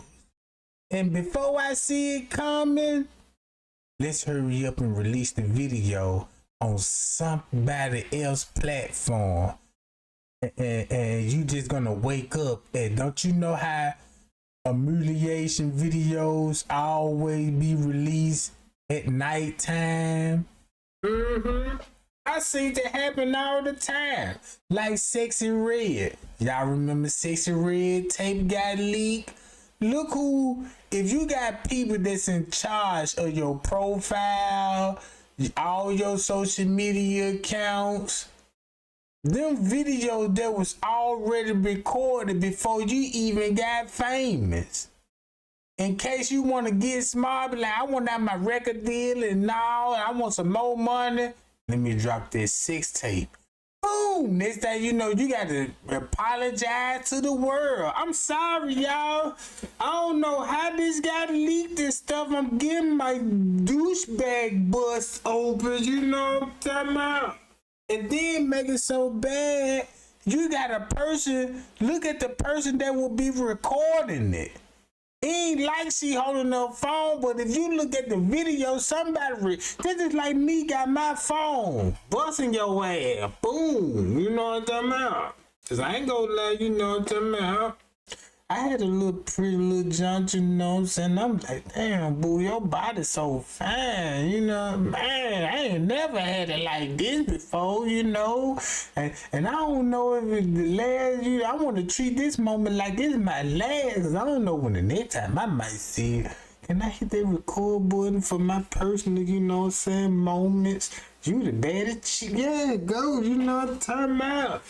And before I see it coming, let's hurry up and release the video on somebody else's platform. And you just gonna wake up and don't you know how humiliation videos always be released at nighttime? I see it happen all the time. Like Sexy Red. Y'all remember Sexy Red tape got leaked? Look who, if you got people that's in charge of your profile, all your social media accounts, them videos that was already recorded before you even got famous. In case you want to get smart, be like, I want to have my record deal and all, I want some more money. Let me drop this 6 tape. Boom! Next thing you know, you got to apologize to the world. I'm sorry, y'all. I don't know how this got leaked and stuff. I'm getting my douchebag bust open, you know what I'm talking about? And then make it so bad, you got a person, look at the person that will be recording it. It ain't like she holding her phone, but if you look at the video, somebody, this is like me got my phone, busting your ass, boom, you know what I'm talking about? Cause I ain't gonna lie, you know what I'm talking about? I had a little pretty little junk, you know what I'm saying? I'm like, damn, boo, your body's so fine, you know? Man, I ain't never had it like this before, you know? And I don't know if it's the last, you know, I want to treat this moment like this is my last, cause I don't know when the next time I might see it. Can I hit that record button for my personal, you know what I'm saying, moments? You the baddest chick, yeah, go, you know what I'm talking about?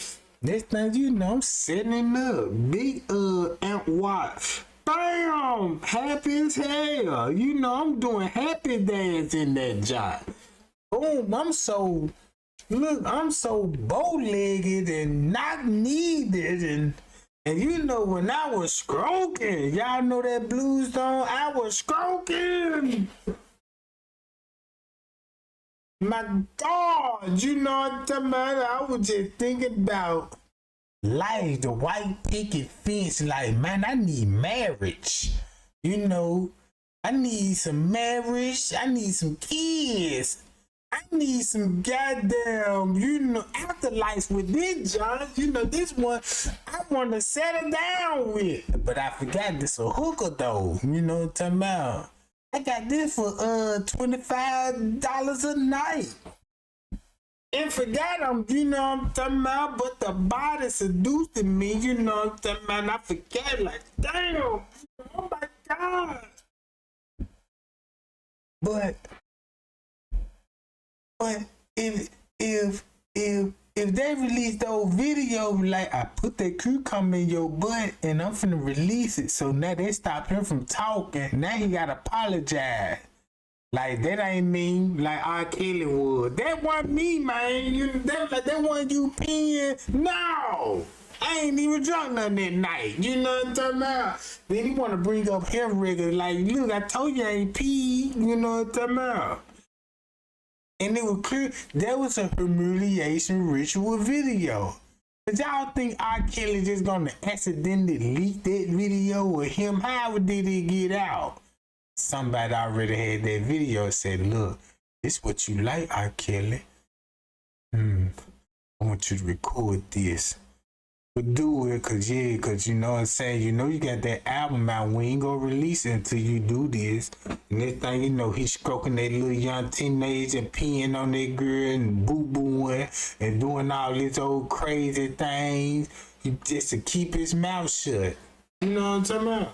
Next thing you know, I'm setting up. Big amp watch. Bam! Happy as hell. You know, I'm doing happy dance in that job. Boom, I'm so bow-legged and knock-kneed and you know when I was stroking, y'all know that blues song, I was stroking. My God, you know what I'm talking about? I was just thinking about life, the white picket fence, like, man, I need marriage. You know, I need some marriage, I need some kids. I need some goddamn, you know, afterlife with this, John. You know, this one I want to settle down with. But I forgot this a hooker, though. You know what I'm talking about? I got this for $25 a night. And forgot I'm, you know what I'm talking about? But the body seducing me, you know what I'm talking about? And I forget, like, damn, oh my God. But if they release those videos, like I put that cucumber in your butt and I'm finna release it, so now they stop him from talking. Now he gotta apologize. Like that ain't me, like R. Kelly would. That wasn't me, man. That wasn't you peeing. No, I ain't even drunk nothing that night. You know what I'm talking about? Then he wanna bring up hair regular, like, look, I told you I ain't pee. You know what I'm talking about? And it was clear there was a humiliation ritual video. But y'all think R. Kelly just gonna accidentally leak that video with him? How did it get out? Somebody already had that video and said, look, this what you like, R. Kelly. I want you to record this. But do it, cause you know what I'm saying, you know you got that album out, we ain't gonna release it until you do this. And next thing you know, he's stroking that little young teenager and peeing on that girl and boo-booing and doing all these old crazy things just to keep his mouth shut. You know what I'm talking about?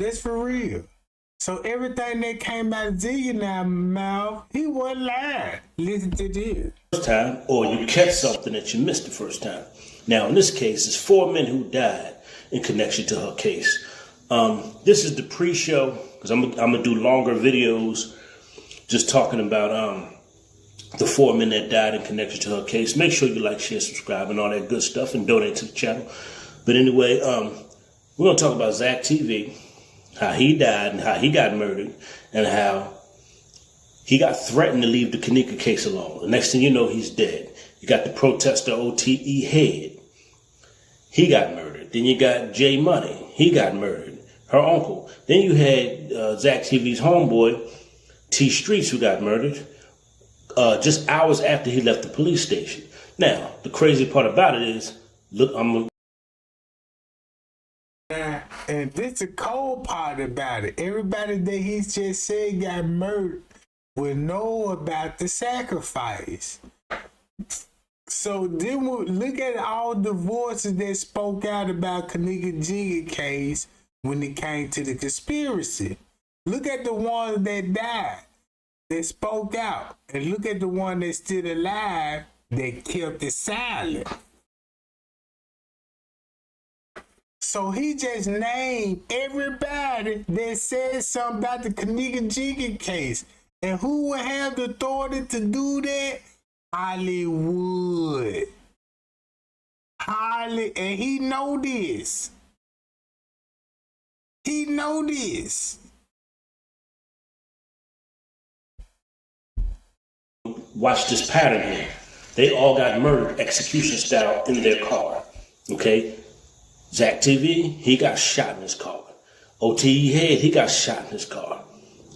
That's for real. So everything that came out of Zillionaire mouth, he wasn't lying. Listen to this. First time, or you catch something that you missed the first time. Now, in this case, it's 4 men who died in connection to her case. This is the pre-show, because I'm gonna do longer videos just talking about the 4 men that died in connection to her case. Make sure you like, share, subscribe, and all that good stuff, and donate to the channel. But anyway, we're gonna talk about Zach TV, how he died and how he got murdered, and how he got threatened to leave the Kenneka case alone. The next thing you know, he's dead. You got the protester OTE head. He got murdered. Then you got J Money. He got murdered. Her uncle. Then you had Zach TV's homeboy, T Streets, who got murdered just hours after he left the police station. Now, the crazy part about it is, look, and this is the cold part about it. Everybody that he just said got murdered will know about the sacrifice. So then we look at all the voices that spoke out about Kenneka Jenkins case when it came to the conspiracy. Look at the ones that died, that spoke out, and look at the one that's still alive that kept it silent. So he just named everybody that said something about the Kenneka Jenkins case. And who would have the authority to do that? Hollywood. And he know this. He know this. Watch this pattern here. They all got murdered execution style in their car. Okay? Zach TV, he got shot in his car. OTE Head, he got shot in his car.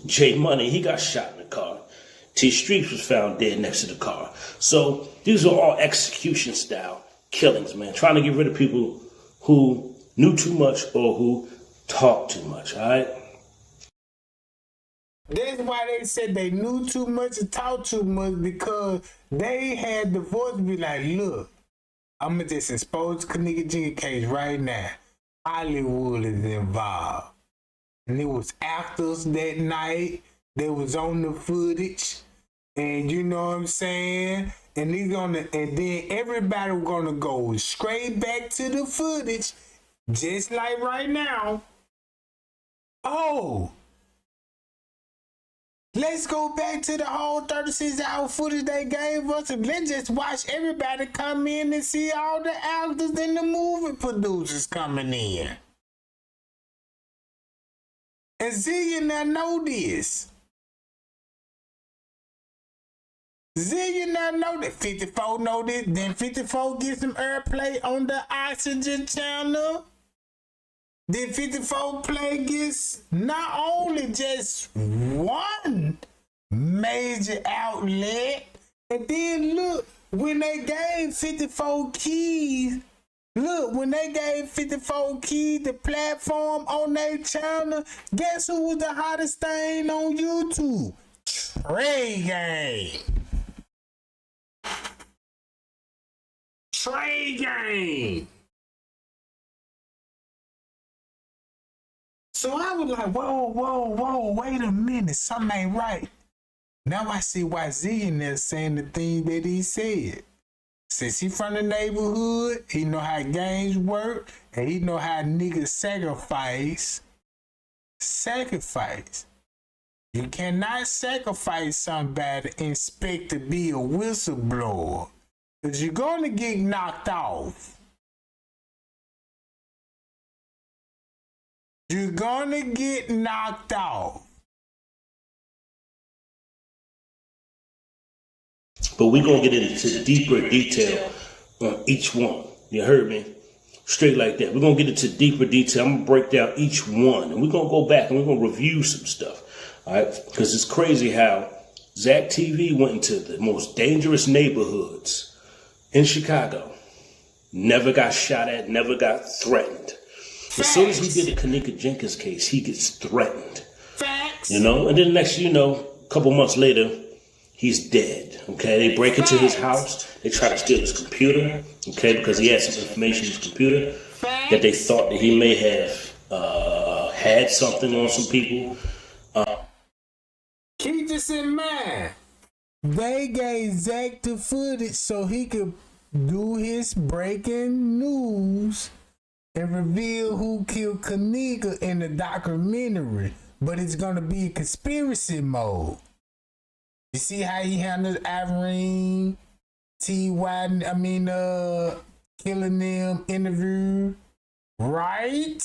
J Money, he got shot in the car. T Streets was found dead next to the car. So these are all execution style killings, man. Trying to get rid of people who knew too much or who talked too much, all right? That's why they said they knew too much and talked too much, because they had the voice to be like, look, I'm going to just expose the Kenneka Jenkins case right now. Hollywood is involved. And it was actors that night that was on the footage. And you know what I'm saying? and then everybody gonna go straight back to the footage, just like right now. Oh, let's go back to the whole 36-hour footage they gave us, and let's just watch everybody come in and see all the actors and the movie producers coming in. And Zillionaire know this. Zillionaire know that. 54 know this. Then 54 get some airplay on the Oxygen channel. Then 54 play gets not only just one major outlet, and then look, when they gave 54 Keys, the platform on their channel, guess who was the hottest thing on YouTube? Trey Gang. Trey Gang. So I was like, whoa, wait a minute, something ain't right. Now I see why Zillionaire saying the thing that he said. Since he from the neighborhood, he know how games work, and he know how niggas sacrifice. You cannot sacrifice somebody and expect to be a whistleblower, because you're gonna get knocked off. You're gonna get knocked off. But we're going to get into deeper detail on each one. You heard me? Straight like that. We're going to get into deeper detail. I'm going to break down each one. And we're going to go back and we're going to review some stuff. All right? Because it's crazy how Zach TV went into the most dangerous neighborhoods in Chicago. Never got shot at, never got threatened. As soon as he did the Kenneka Jenkins case, he gets threatened. Facts. You know? And then next thing you know, a couple months later, he's dead. Okay, they break into his house. They try to steal his computer. Okay, because he had some information in his computer that they thought that he may have had something on some people. Keep this in mind. They gave Zach the footage so he could do his breaking news and reveal who killed Kenneka in the documentary. But it's gonna be a conspiracy mode. You see how he handled Irene, killing them interview, right?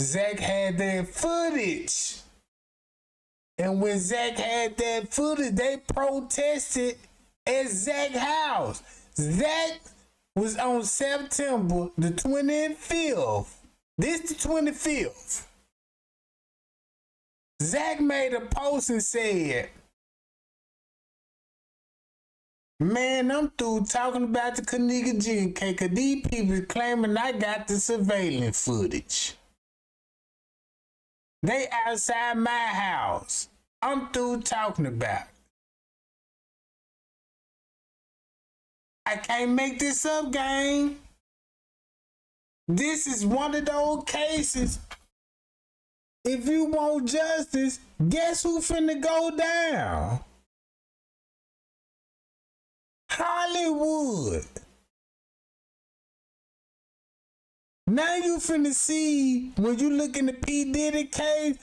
Zach had that footage. And when Zach had that footage, they protested at Zach's house. Zach was on September the 25th. This the 25th. Zach made a post and said, man, I'm through talking about the Kenneka Jenkins case, because these people claiming I got the surveillance footage. They outside my house. I'm through talking about it. I can't make this up, gang. This is one of those cases. If you want justice, guess who finna go down? Hollywood. Now you finna see, when you look in the P. Diddy case,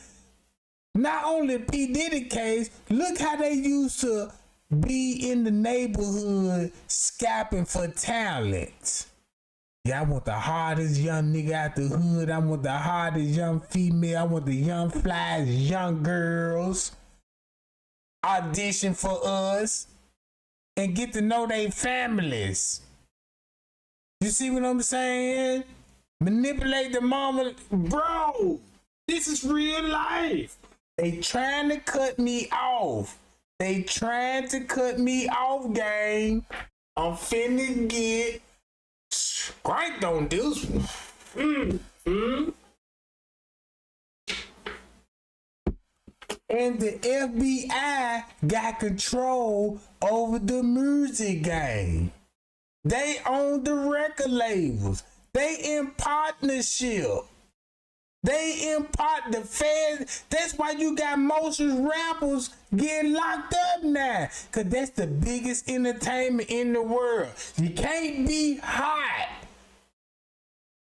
not only P. Diddy case, look how they used to be in the neighborhood scalping for talent. Yeah, I want the hardest young nigga out the hood. I want the hardest young female. I want the young flies, young girls audition for us and get to know their families. You see what I'm saying? Manipulate the mama. Bro, this is real life. They trying to cut me off. They trying to cut me off, gang. I'm finna get right on this one. And the FBI got control over the music game. They own the record labels. They in partnership. They impart the feds. That's why you got most rappers getting locked up now. Because that's the biggest entertainment in the world. You can't be hot.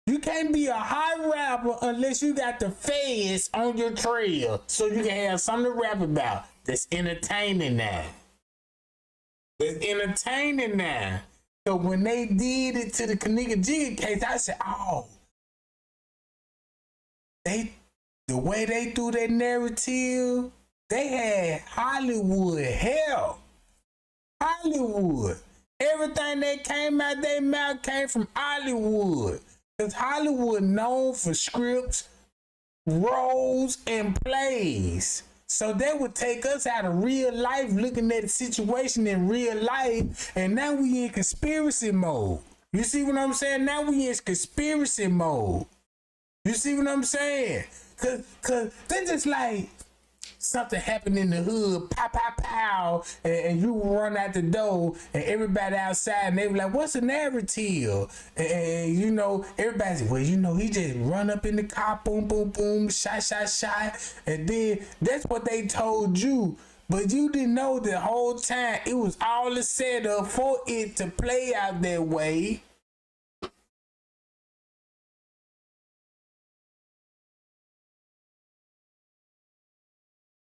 You can't be a hot rapper unless you got the feds on your trail. So you can have something to rap about. That's entertaining now. That's entertaining now. So when they did it to the Kenneka Jenkins case, I said, oh. The way they threw that narrative, they had Hollywood hell. Hollywood. Everything that came out their mouth came from Hollywood. Because Hollywood known for scripts, roles, and plays. So they would take us out of real life, looking at the situation in real life, and now we in conspiracy mode. You see what I'm saying? Now we in conspiracy mode. You see what I'm saying? Cause they just like something happened in the hood, pow, pow, pow, and you run out the door, and everybody outside, and they were like, what's the narrative? And you know, everybody's like, well, you know, he just run up in the car, boom, boom, boom, shot, shot, shot, and then that's what they told you. But you didn't know the whole time it was all a setup for it to play out that way.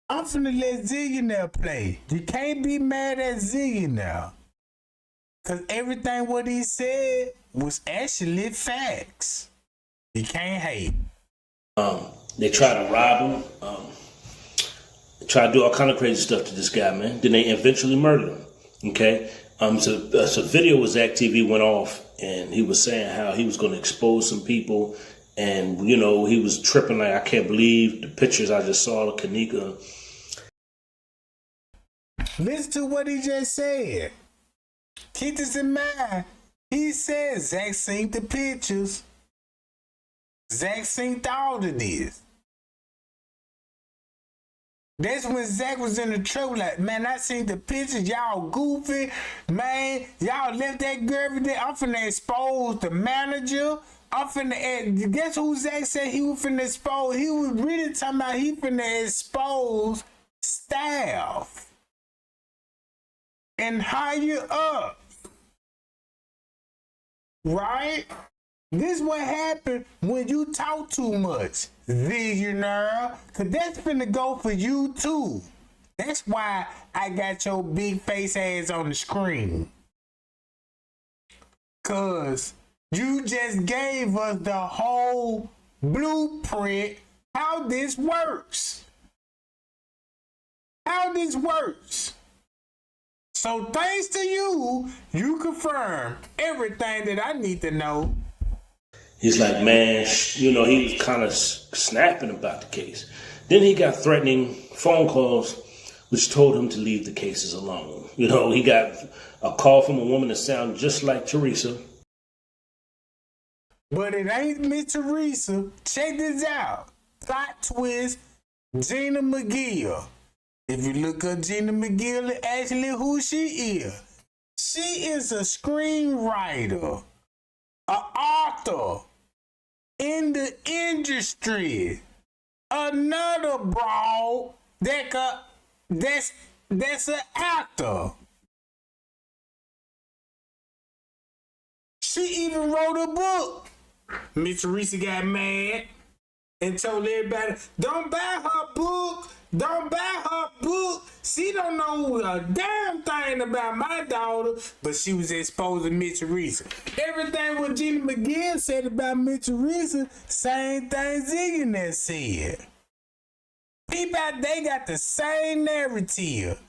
I'm finna let Zillionaire play. You can't be mad at Zillionaire. Cause everything what he said was actually facts. You can't hate. They try to rob him. They try to do all kind of crazy stuff to this guy, man. Then they eventually murdered him. Okay? So video with Zach TV went off, and he was saying how he was going to expose some people. And, you know, he was tripping like, I can't believe the pictures I just saw of Kenneka. Listen to what he just said. Keep this in mind. He said Zach seen the pictures. Zach seen all of this. That's when Zach was in the trouble. Like, man, I seen the pictures. Y'all goofy. Man, y'all left that girl every day. I'm finna expose the manager. I'm finna, guess who Zach said he was finna expose? He was really talking about he finna expose staff and hire up. Right? This what happened when you talk too much, Zillionaire. Cause that's finna go for you too. That's why I got your big face ass on the screen. Cause you just gave us the whole blueprint how this works. How this works. So thanks to you, you confirm everything that I need to know. He's like, man, you know, he was kind of snapping about the case. Then he got threatening phone calls, which told him to leave the cases alone. You know, he got a call from a woman that sounded just like Teresa. But it ain't Miss Teresa. Check this out. Plot twist, Gina McGill. If you look up Gina McGill, actually who she is a screenwriter, an author in the industry, another broad that's an actor. She even wrote a book. Miss Teresa got mad and told everybody, don't buy her book. Don't buy her book. She don't know a damn thing about my daughter, but she was exposing Miss Teresa. Everything what Gina McGill said about Miss Teresa, same thing Zillionaire said. People out there got the same narrative.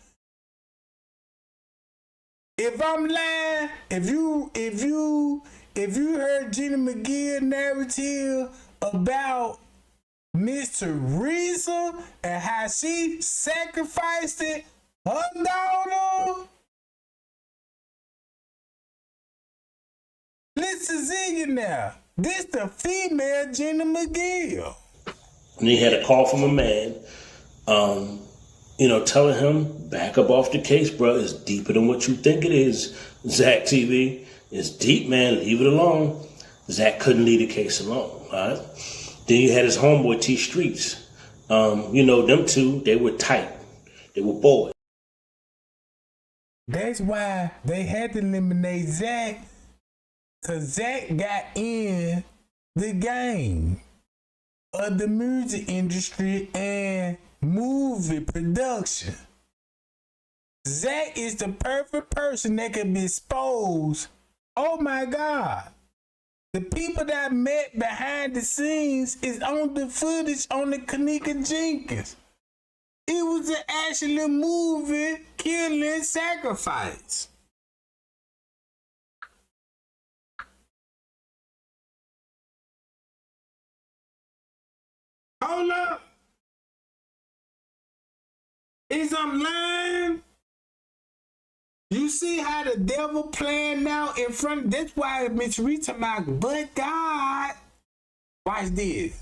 If I'm lying, if you heard Gina McGill narrative about Miss Teresa and how she sacrificed it, her daughter. Listen, Zillionaire. This the female Gina McGill. And he had a call from a man, you know, telling him, back up off the case, bro. It's deeper than what you think it is. Zach TV, it's deep, man. Leave it alone. Zach couldn't leave the case alone, all right? Then you had his homeboy T Streets. Them two, they were tight. They were boys. That's why they had to eliminate Zach, because Zach got in the game of the music industry and movie production. Zach is the perfect person that can be exposed. Oh my God. The people that met behind the scenes is on the footage on the Kenneka Jenkins. It was an actual movie, Killing Sacrifice. Hold up. Is I'm lying? You see how the devil playing out in front? That's why Miss Rita talking but God. Watch this.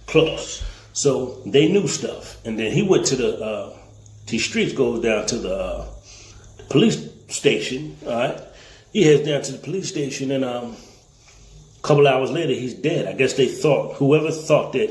Close. So they knew stuff. And then he went to the T Streets goes down to the police station. All right. He heads down to the police station, and a couple hours later he's dead. I guess they thought, whoever thought that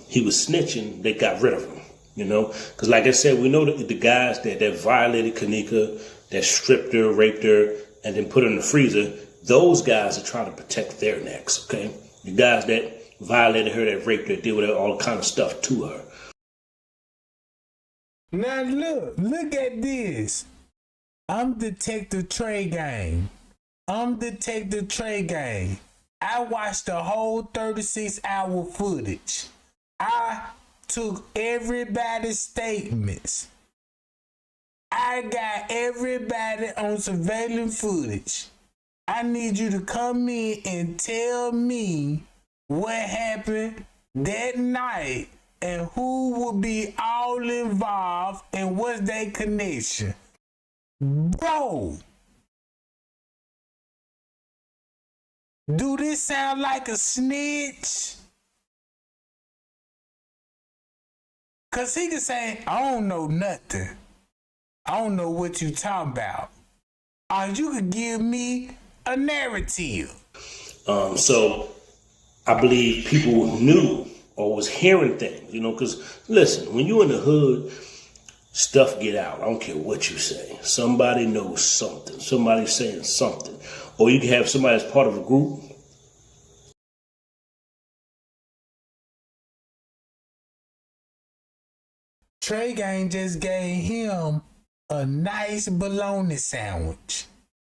he was snitching, they got rid of him. Because like I said, we know that the guys that violated Kenneka, that stripped her, raped her, and then put her in the freezer, those guys are trying to protect their necks, okay? The guys that violated her, that raped her, did with her, all kind of stuff to her. Now look at this. I'm Detective Trey Gang. I watched the whole 36-hour footage. I took everybody's statements. I got everybody on surveillance footage. I need you to come in and tell me what happened that night and who will be all involved and what's their connection. Bro, do this sound like a snitch? Cause he can say, I don't know nothing. I don't know what you talking about. Or you could give me a narrative. So I believe people knew or was hearing things, because listen, when you in the hood, stuff get out. I don't care what you say. Somebody knows something. Somebody's saying something. Or you can have somebody that's part of a group. Trey Gang just gave him a nice bologna sandwich.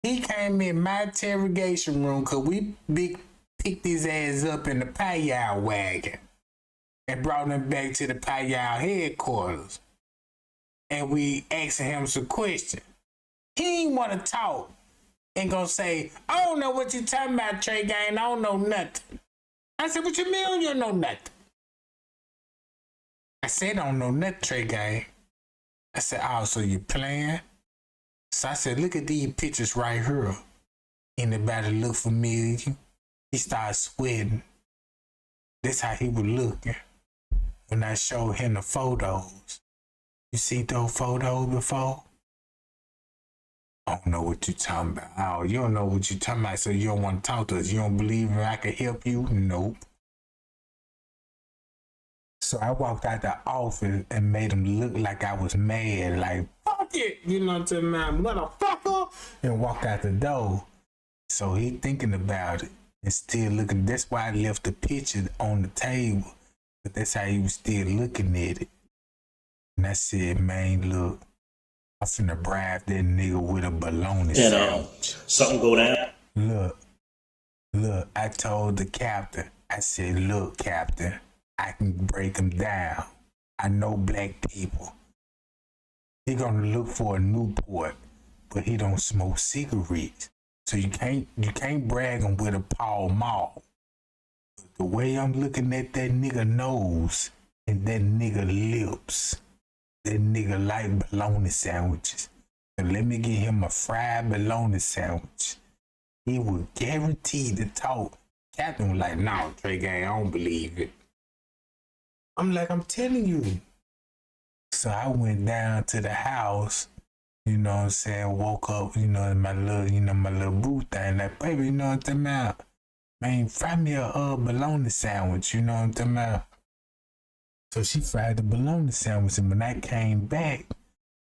He came in my interrogation room because we picked his ass up in the payout wagon and brought him back to the payout headquarters. And we asked him some questions. He ain't want to talk and gonna say, I don't know what you talking about, Trey Gang. I don't know nothing. I said, what you mean you don't know nothing? I said, I don't know nothing, Trey Gang. I said, oh, so you playing? So I said, look at these pictures right here. Anybody look familiar? He started sweating. That's how he was looking when I showed him the photos. You see those photos before? I don't know what you talking about. Oh, you don't know what you talking about, so you don't want to talk to us. You don't believe I can help you? Nope. So I walked out the office and made him look like I was mad, like, fuck it, you know what I'm talking about, motherfucker, and walked out the door. So he thinking about it and still looking. That's why I left the picture on the table, but that's how he was still looking at it. And I said, man, look, I'm finna bribe that nigga with a bologna sandwich. Something go down. Look, I told the captain, I said, look, captain, I can break him down. I know black people. He gonna look for a Newport, but he don't smoke cigarettes. So you can't brag him with a Pall Mall. The way I'm looking at that nigga nose and that nigga lips, that nigga like bologna sandwiches. So let me get him a fried bologna sandwich. He will guarantee to talk. Captain was like, no, Trey Gang, I don't believe it. I'm like, I'm telling you. So I went down to the house, you know what I'm saying, woke up, in my little booth thing, like, baby, you know what I'm talking about? man, fry me a bologna sandwich, you know what I'm talking about? So she fried the bologna sandwich, and when I came back,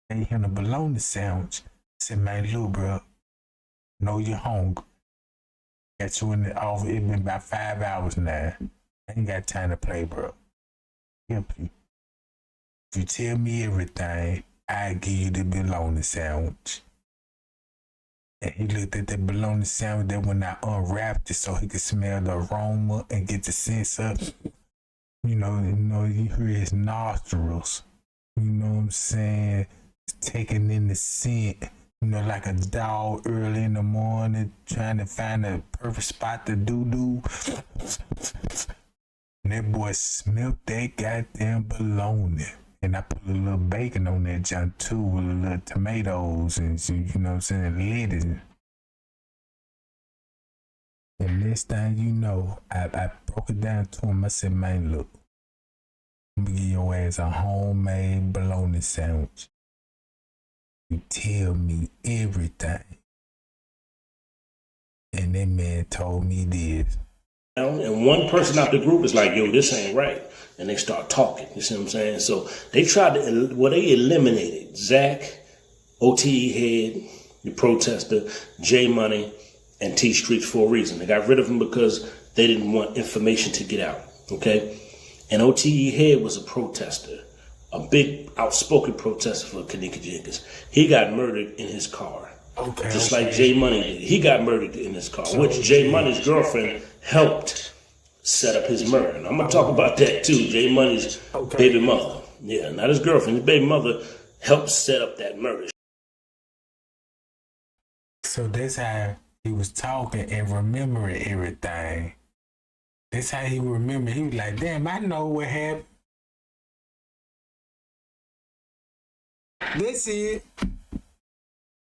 they had a bologna sandwich. I said, man, look, bro, know you're hungry. Got you in the office. It's been about 5 hours now. I ain't got time to play, bro. Help you. If you tell me everything, I give you the bologna sandwich. And he looked at the bologna sandwich. Then when I unwrapped it, so he could smell the aroma and get the sense of, you hear his nostrils. You know what I'm saying? Taking in the scent. Like a dog early in the morning trying to find the perfect spot to do. And that boy smelled that goddamn bologna. And I put a little bacon on that junk too with a little tomatoes and, you know what I'm saying, lettuce. And next thing you know, I broke it down to him. I said, man, look, I'm gonna give your ass a homemade bologna sandwich. You tell me everything. And that man told me this. And one person out the group is like, yo, this ain't right. And they start talking. You see what I'm saying? So they tried to, they eliminated Zach, OTE Head, the protester, J Money, and T Streets for a reason. They got rid of them because they didn't want information to get out. Okay? And OTE Head was a protester. A big outspoken protester for Kenneka Jenkins. He got murdered in his car. Just like J Money did. He got murdered in his car, which J Money's girlfriend helped set up his murder. And I'm going to talk about that too. J Money's baby mother. Yeah, not his girlfriend. His baby mother helped set up that murder. So that's how he was talking and remembering everything. That's how he remembered. He was like, damn, I know what happened. That's it.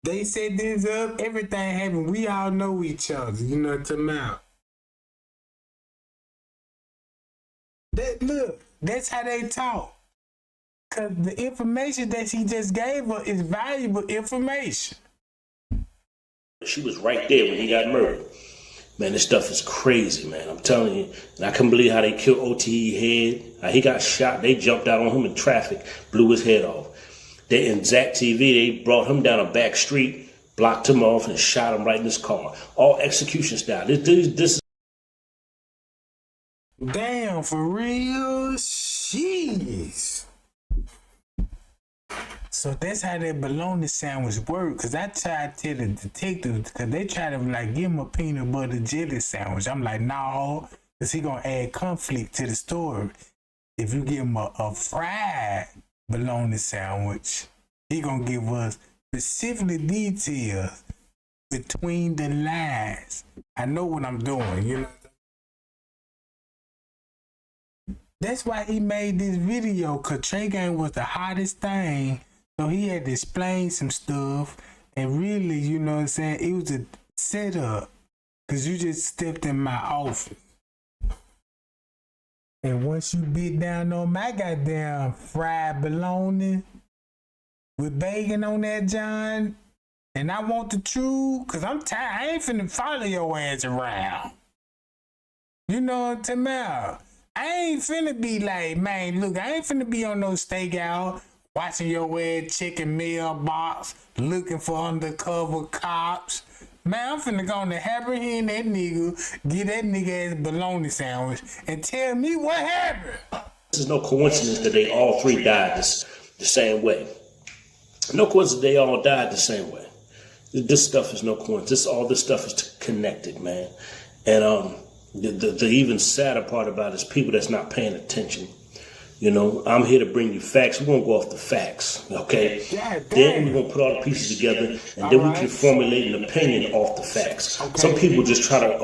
They set this up. Everything happened. We all know each other. You know what I'm talking about? Look, that's how they talk. Because the information that he just gave her is valuable information. She was right there when he got murdered. Man, this stuff is crazy, man. I'm telling you. And I couldn't believe how they killed OTE Head. How he got shot. They jumped out on him in traffic, blew his head off. They in Zach TV, they brought him down a back street, blocked him off, and shot him right in his car. All execution style. This Damn, for real? Jeez. So that's how that bologna sandwich worked. Because I tried to tell the detectives, because they tried to give him a peanut butter jelly sandwich. I'm like, no, because he going to add conflict to the story. If you give him a fried bologna sandwich, he gonna give us specifically details between the lines. I know what I'm doing, you know. That's why he made this video, cause Trey Gang was the hottest thing, so he had to explain some stuff, and really, you know what I'm saying, it was a setup, cause you just stepped in my office. And once you bit down on my goddamn fried bologna with bacon on that, John, and I want the truth, because I'm tired. I ain't finna follow your ass around. You know what I'm talking about? I ain't finna be like, man, look, I ain't finna be on no stakeout, watching your ass checking mailbox, looking for undercover cops. Man, I'm finna go on the apprehend that nigga, get that nigga ass bologna sandwich, and tell me what happened. This is no coincidence that they all three died the same way. No coincidence they all died the same way. This stuff is no coincidence. All this stuff is connected, man. And the even sadder part about it is people that's not paying attention. You know, I'm here to bring you facts. We're going to go off the facts, okay? Then we're going to put all the pieces together, and then we can formulate an opinion off the facts. Some people just try to,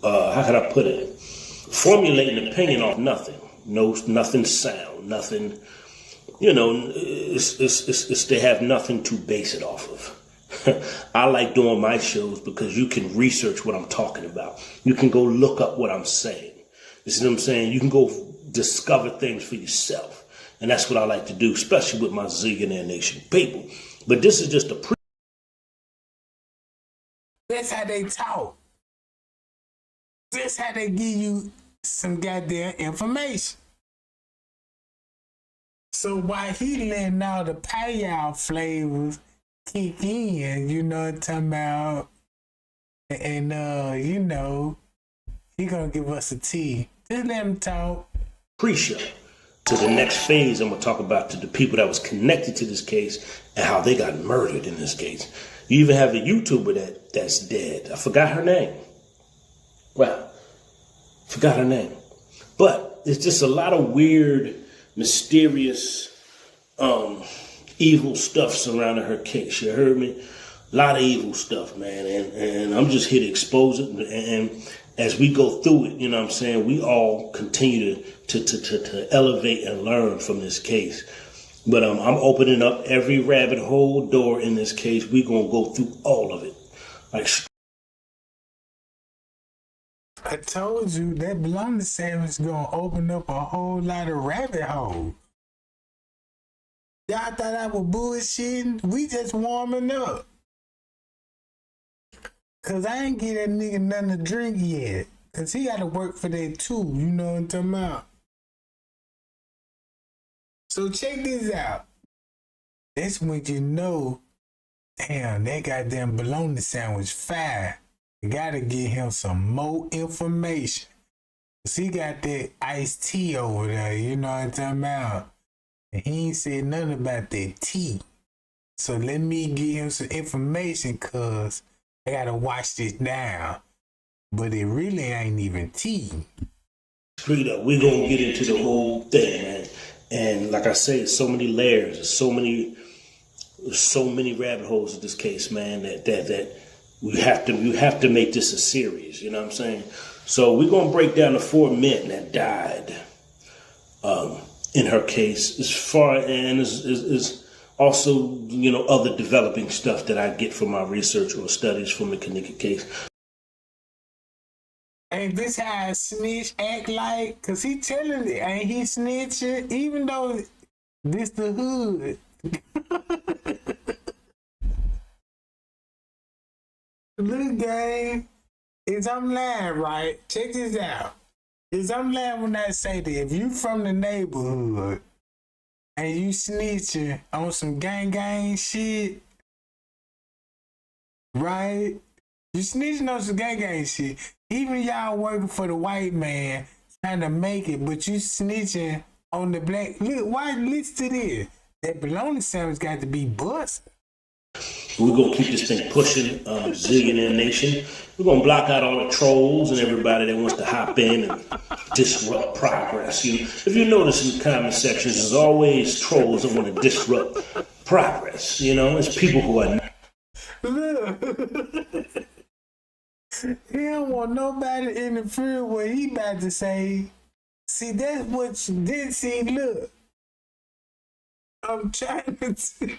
how can I put it? Formulate an opinion off nothing. Nothing sound, nothing, you know, they have nothing to base it off of. I like doing my shows because you can research what I'm talking about. You can go look up what I'm saying. You see what I'm saying? You can go discover things for yourself. And that's what I like to do, especially with my Zillionaire Nation people. But this is just a That's how they talk. That's how they give you some goddamn information. So while he letting all the payout flavors kick in, you know what I'm talking about? And you know, he gonna give us a tea. Just let him talk. Pre-show. To the next phase, I'm gonna talk about to the people that was connected to this case and how they got murdered in this case. You even have a YouTuber that's dead. I forgot her name. Wow. Forgot her name. But it's just a lot of weird, mysterious, evil stuff surrounding her case. You heard me? A lot of evil stuff, man. And I'm just here to expose it. And as we go through it, you know what I'm saying, we all continue to elevate and learn from this case. But I'm opening up every rabbit hole door in this case. We're going to go through all of it. Like, I told you that bologna sandwich going to open up a whole lot of rabbit holes. Y'all thought I was bullshitting? We just warming up. Cause I ain't get that nigga nothing to drink yet. Cause he gotta work for that too. You know what I'm talking about? So check this out. That's when you know, damn, that goddamn bologna sandwich fire. You gotta give him some more information. Cause he got that iced tea over there, you know what I'm talking about? And he ain't said nothing about that tea. So let me give him some information, cause I gotta watch this down, but it really ain't even tea. Straight up, we're gonna get into the whole thing, man. And like I say, so many layers, there's so many rabbit holes in this case, man. That we have to make this a series. You know what I'm saying? So we're gonna break down the 4 men that died in her case, as far and is also, you know, other developing stuff that I get from my research or studies from the Kenneka case. Ain't this how a snitch act like? Cause he telling it, ain't he snitching? Even though this the hood. Look, gang, is I'm lying, right? Check this out. Is I'm lying when I say that if you from the neighborhood and you snitching on some gang shit, right? You snitching on some gang shit. Even y'all working for the white man trying to make it, but you snitching on the black. Look, why listen to this? That bologna sandwich got to be bust. We're going to keep this thing pushing, Zillionaire Nation. We're going to block out all the trolls and everybody that wants to hop in and disrupt progress. If you notice in the comment sections, there's always trolls that want to disrupt progress. You know, it's people who are... Look. He don't want nobody to interfere with what he about to say. See, that's what you did. See, look. I'm trying to...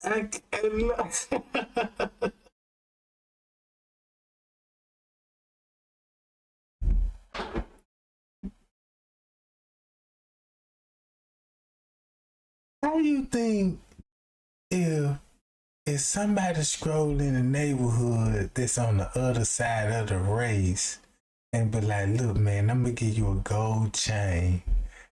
I How you think if somebody scroll in the neighborhood that's on the other side of the race and be like, look, man, I'm gonna give you a gold chain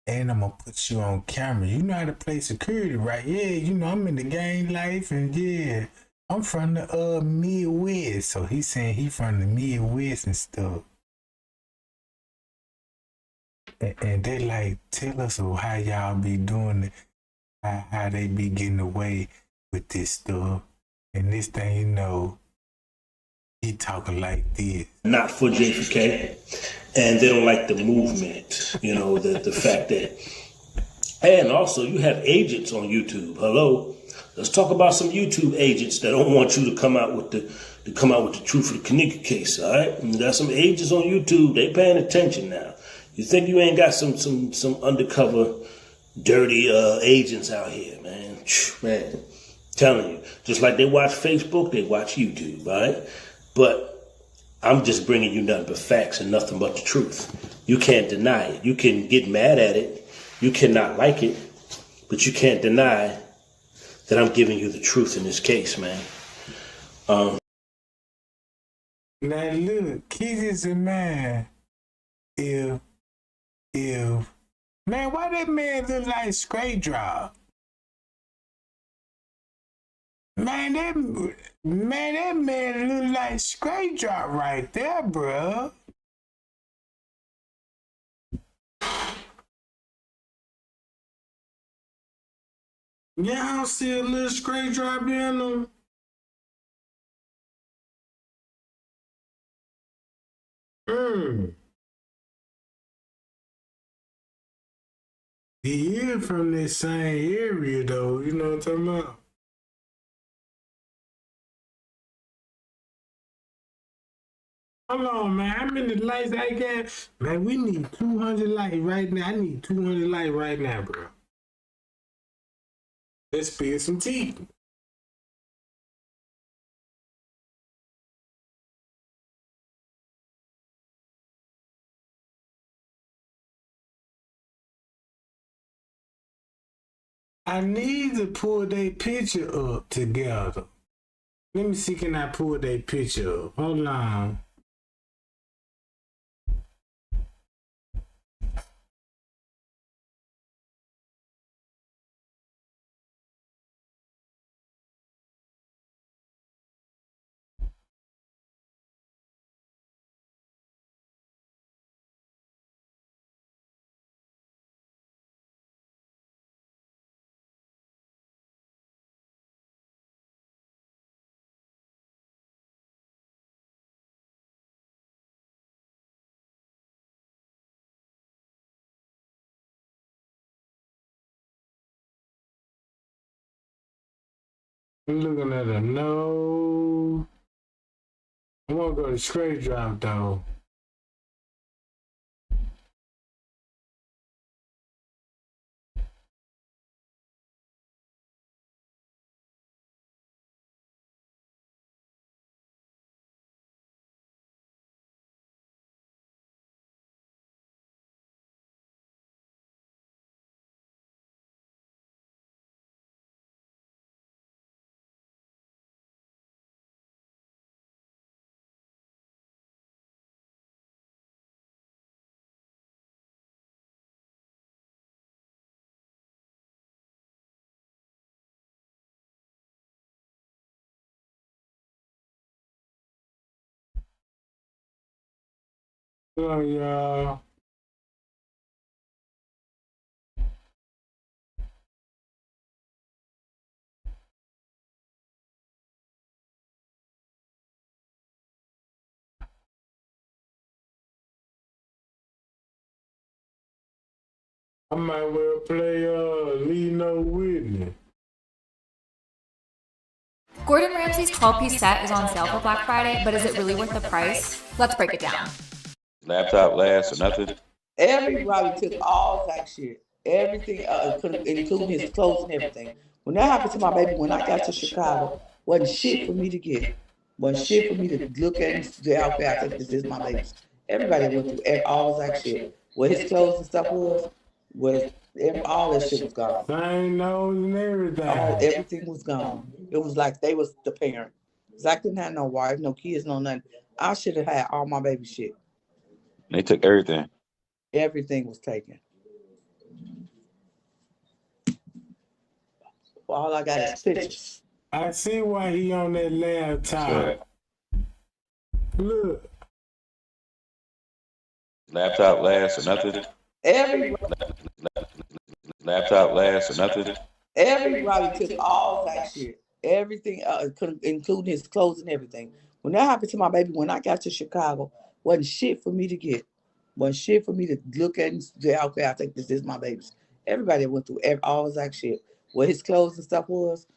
and I'm gonna put you on camera. You know how to play security, right? Yeah, you know, I'm in the gang life and yeah, I'm from the Midwest. So he's saying he from the Midwest and stuff. And they like, tell us how y'all be doing it. How they be getting away with this stuff. And this thing, you know, he talking like this. Not for JFK. And they don't like the movement, you know, the fact that... And also, you have agents on YouTube. Hello? Let's talk about some YouTube agents that don't want you to come out with the truth of the Kenneka case, all right? And there's some agents on YouTube. They paying attention now. You think you ain't got some undercover... dirty agents out here, man. Man, telling you. Just like they watch Facebook, they watch YouTube, all right? But I'm just bringing you nothing but facts and nothing but the truth. You can't deny it. You can get mad at it. You cannot like it. But you can't deny that I'm giving you the truth in this case, man. Now look, keep this in mind. If man, why that man look like straight drop? Man, that man look like straight drop right there, bro. Y'all see a little straight drop in him? He is from this same area though, you know what I'm talking about? Hold on, man. How many lights I got? Man, we need 200 lights right now. I need 200 lights right now, bro. Let's spill some tea. I need to pull their picture up together. Let me see, can I pull their picture up? Hold on. I'm looking at a no. I want to go to straight drop though. Oh, y'all. I might well play Lee No Whitney. Gordon Ramsay's 12-piece set is on sale for Black Friday, but is it really worth the price? Let's break it down. Laptop lasts or nothing? Everybody took all that shit. Everything, including his clothes and everything. When that happened to my baby, when I got to Chicago, wasn't shit for me to get. Wasn't shit for me to look at and the outfit. I think this is my baby's. Everybody went through all that shit. What his clothes and stuff was all that shit was gone. Same nose and everything. Everything was gone. It was like they was the parent. Zach didn't have no wife, no kids, no nothing. I should have had all my baby shit. They took everything. Everything was taken. All I got is pictures. I see why he on that laptop. Sure. Look. Laptop lasts or nothing? Laptop lasts or nothing? Everybody took all that shit. Everything, including his clothes and everything. When that happened to my baby, when I got to Chicago, wasn't shit for me to get. Wasn't shit for me to look at and the outfit. I think this is my baby's. Everybody went through all that shit. What his clothes and stuff was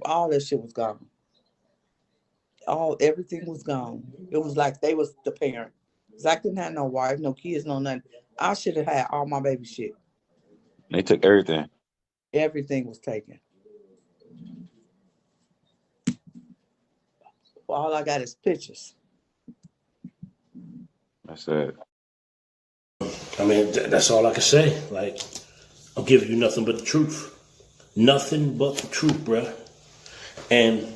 all that shit was gone. Everything was gone. It was like they was the parent. Zach didn't have no wife, no kids, no nothing. I should have had all my baby shit. They took everything. Everything was taken. All I got is pictures. That's it. I mean, that's all I can say. Like, I'm giving you nothing but the truth. Nothing but the truth, bruh. And,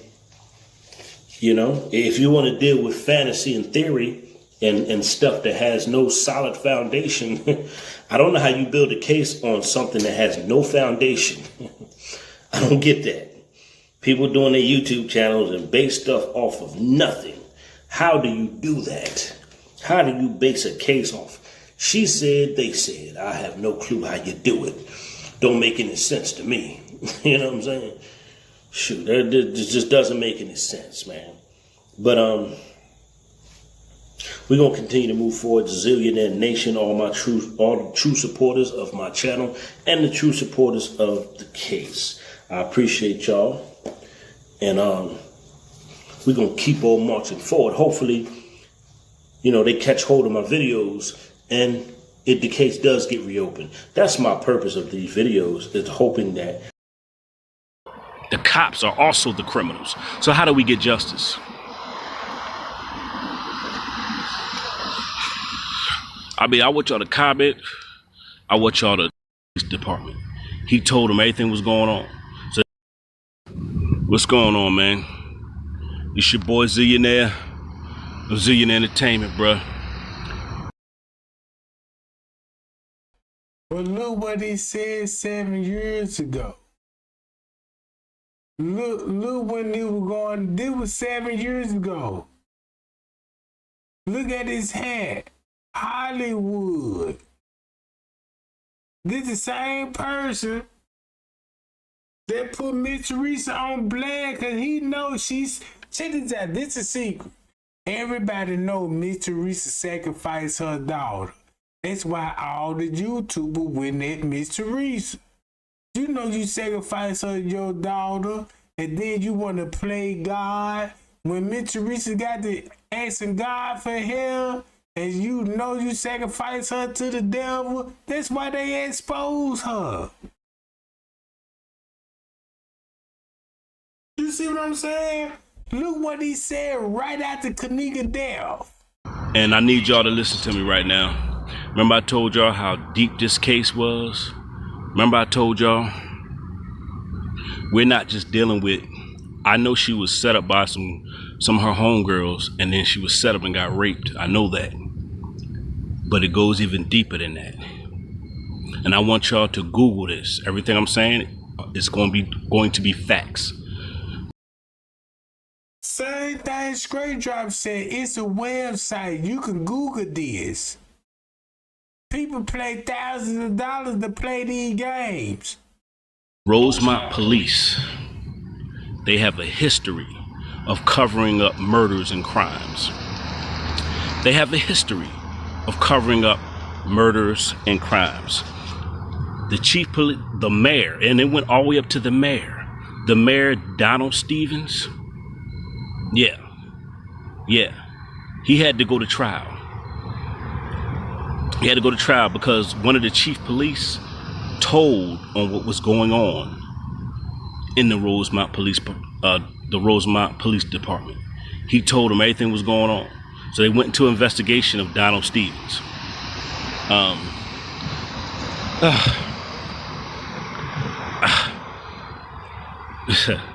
you know, if you want to deal with fantasy and theory and stuff that has no solid foundation, I don't know how you build a case on something that has no foundation. I don't get that. People doing their YouTube channels and base stuff off of nothing. How do you do that? How do you base a case off? She said, they said. I have no clue how you do it. Don't make any sense to me. You know what I'm saying? Shoot, that just doesn't make any sense, man. But we're gonna continue to move forward. Zillionaire Nation, all the true supporters of my channel and the true supporters of the case. I appreciate y'all, and we're gonna keep on marching forward. Hopefully, you know, they catch hold of my videos and the case does get reopened. That's my purpose of these videos, is hoping that the cops are also the criminals. So how do we get justice? I mean, I want y'all to comment. I want y'all to police department. He told him everything was going on. So what's going on, man? It's your boy Zillionaire. Zillionaire Entertainment, bruh. But look what he said 7 years ago. Look when he was going. This was 7 years ago. Look at his hat. Hollywood. This the same person that put Miss Teresa on blast because he knows she's. Check this out. This is a secret. Everybody knows Miss Teresa sacrificed her daughter. That's why all the YouTubers went at Miss Teresa. You know you sacrifice her your daughter, and then you want to play God. When Miss Teresa got to asking God for help, and you know you sacrifice her to the devil, that's why they expose her. You see what I'm saying? Look what he said right after Kenneka death. And I need y'all to listen to me right now. Remember I told y'all how deep this case was? Remember I told y'all? We're not just dealing with, I know she was set up by some of her homegirls, and then she was set up and got raped. I know that. But it goes even deeper than that. And I want y'all to Google this. Everything I'm saying is going to be facts. Same thing Straight Drop said. It's a website. You can Google this. People pay thousands of dollars to play these games. Rosemont Police, they have a history of covering up murders and crimes. They have a history of covering up murders and crimes. The mayor, and it went all the way up to the mayor. The mayor, Donald Stevens, yeah, he had to go to trial. He had to go to trial because one of the chief police told on what was going on in the Rosemont Police Department. He told them everything was going on. So they went into an investigation of Donald Stevens.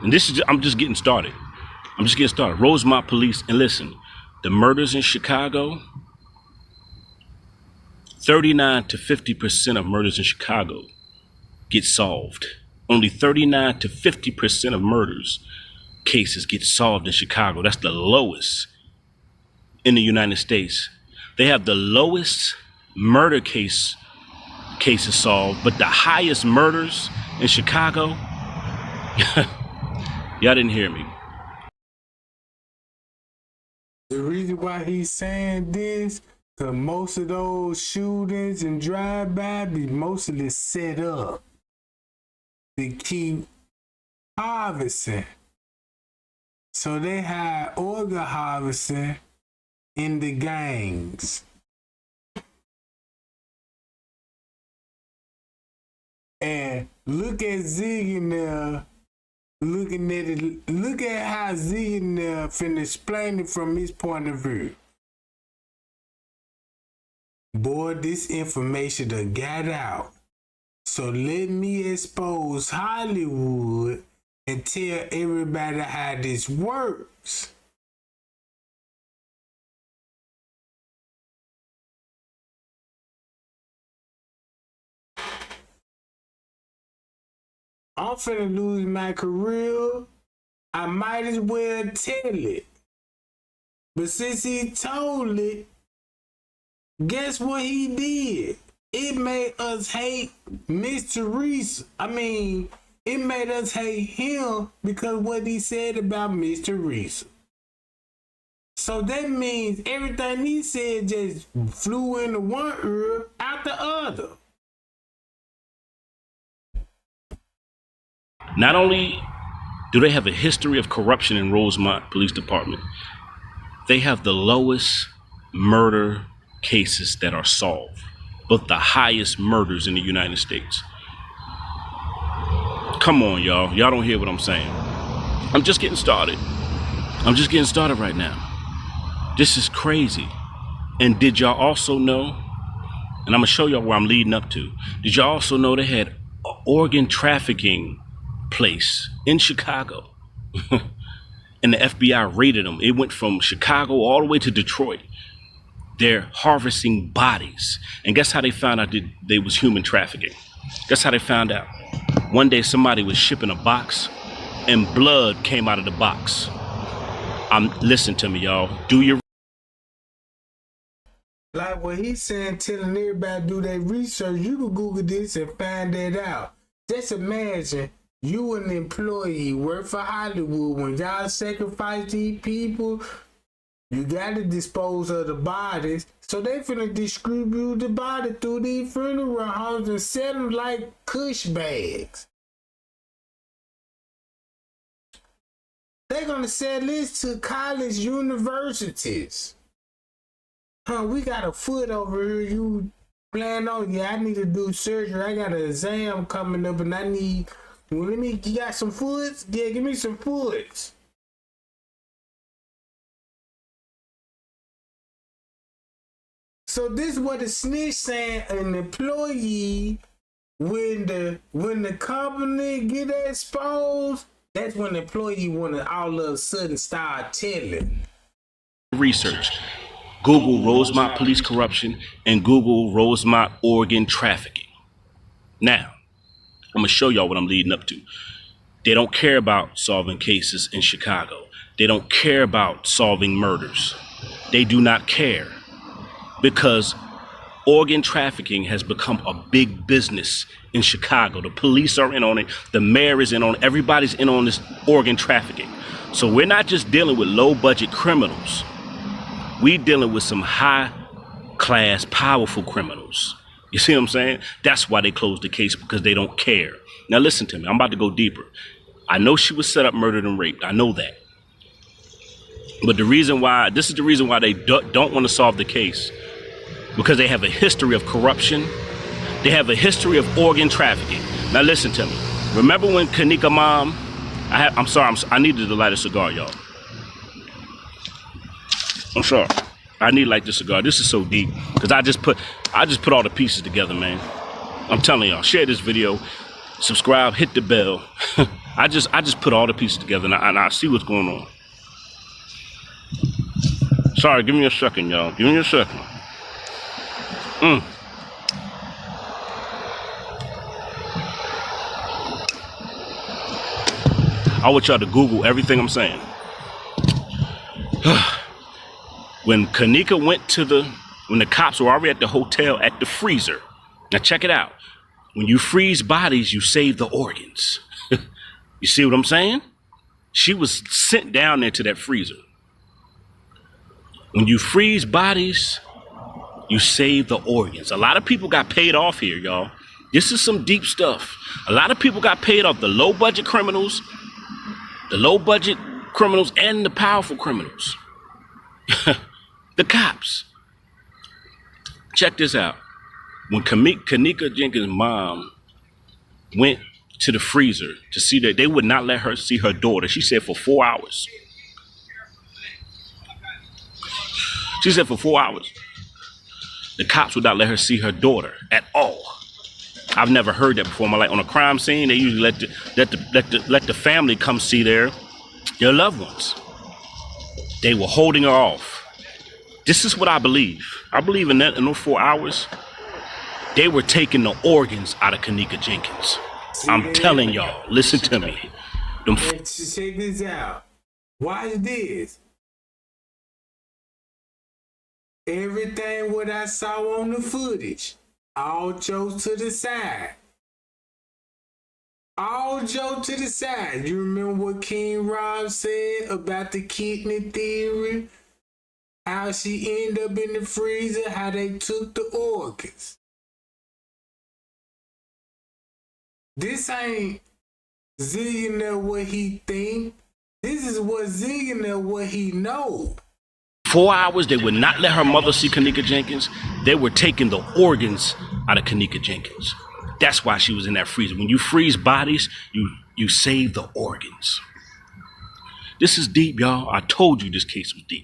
And this is, I'm just getting started. Rosemont Police, and listen, the murders in Chicago, 39 to 50% of murders in Chicago get solved. Only 39 to 50% of murders cases get solved in Chicago. That's the lowest in the United States. They have the lowest murder cases solved, but the highest murders in Chicago. Y'all didn't hear me. The reason why he's saying this, because most of those shootings and drive-by be mostly set up to keep harvesting. So they hide organ harvesting in the gangs. And look at Zillionaire looking at it. Look at how Zillionaire finna explain it from his point of view. Boy, this information done got out. So let me expose Hollywood and tell everybody how this works. I'm finna lose my career. I might as well tell it. But since he told it, guess what he did? It made us hate Miss Teresa. It made us hate him because what he said about Miss Teresa. So that means everything he said just flew into one ear out the other. Not only do they have a history of corruption in Rosemont Police Department, they have the lowest murder cases that are solved, but the highest murders in the United States. Come on, y'all. Y'all don't hear what I'm saying. I'm just getting started. I'm just getting started right now. This is crazy. And did y'all also know, and I'm gonna show y'all where I'm leading up to, did y'all also know they had an organ trafficking place in Chicago? And the FBI raided them. It went from Chicago all the way to Detroit. They're harvesting bodies. And guess how they found out that they was human trafficking? Guess how they found out? One day somebody was shipping a box and blood came out of the box. Listen to me, y'all. Do your... Like what he's saying, telling everybody to do their research. You can Google this and find that out. Just imagine you an employee, work for Hollywood. When y'all sacrifice these people, you got to dispose of the bodies. So they finna distribute the body through these funeral homes and sell them like cush bags. They're gonna sell this to college universities. We got a foot over here. You plan on, yeah, I need to do surgery. I got an exam coming up and I need, you got some foods? Yeah, give me some foods. So this is what the snitch saying, an employee, when the company get exposed, that's when the employee wanna all of a sudden start telling. Research. Google Rosemont police corruption and Google Rosemont organ trafficking. Now, I'm gonna show y'all what I'm leading up to. They don't care about solving cases in Chicago. They don't care about solving murders. They do not care because organ trafficking has become a big business in Chicago. The police are in on it. The mayor is in on it. Everybody's in on this organ trafficking. So we're not just dealing with low budget criminals. We dealing with some high class, powerful criminals. You see what I'm saying? That's why they closed the case, because they don't care. Now listen to me, I'm about to go deeper. I know she was set up, murdered, and raped. I know that. But this is the reason why they don't want to solve the case. Because they have a history of corruption. They have a history of organ trafficking. Now listen to me. Remember when Kenneka mom, I'm sorry, I needed to light a cigar, y'all. I'm sorry. I need to light this cigar. This is so deep. Because I just put all the pieces together, man. I'm telling y'all, share this video, subscribe, hit the bell. I just put all the pieces together and I see what's going on. Sorry, give me a second, y'all. Give me a second. I want y'all to Google everything I'm saying. When Kenneka went when the cops were already at the hotel at the freezer. Now check it out. When you freeze bodies, you save the organs. You see what I'm saying? She was sent down there to that freezer. When you freeze bodies, you save the organs. A lot of people got paid off here, y'all. This is some deep stuff. A lot of people got paid off. The low budget criminals and the powerful criminals. The cops. Check this out. When Kenneka Jenkins' mom went to the freezer to see that, they would not let her see her daughter. She said for 4 hours. She said for 4 hours. The cops would not let her see her daughter at all. I've never heard that before. Like on a crime scene, they usually let the family come see their loved ones. They were holding her off. This is what I believe. I believe in that in those 4 hours, they were taking the organs out of Kenneka Jenkins. I'm telling y'all, listen to me. Check this out. Watch this. Everything what I saw on the footage, all jokes to the side. All jokes to the side. You remember what King Rob said about the kidney theory? How she ended up in the freezer, how they took the organs. This ain't Zillionaire what he think. This is what Zillionaire what he know. 4 hours, they would not let her mother see Kenneka Jenkins. They were taking the organs out of Kenneka Jenkins. That's why she was in that freezer. When you freeze bodies, you save the organs. This is deep, y'all. I told you this case was deep.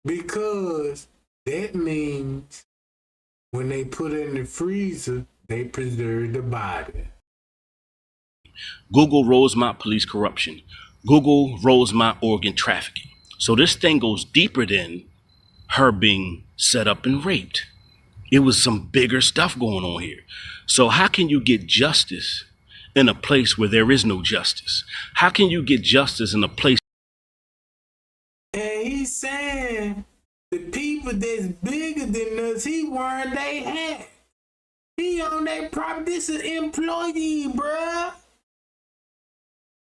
Because that means when they put it in the freezer, they preserve the body. Google Rosemont police corruption. Google Rosemont organ trafficking. So this thing goes deeper than her being set up and raped. It was some bigger stuff going on here. So how can you get justice in a place where there is no justice? How can you get justice in a place? And he's saying the people that's bigger than us, he wearing they hat. He on that property. This is employee, bruh.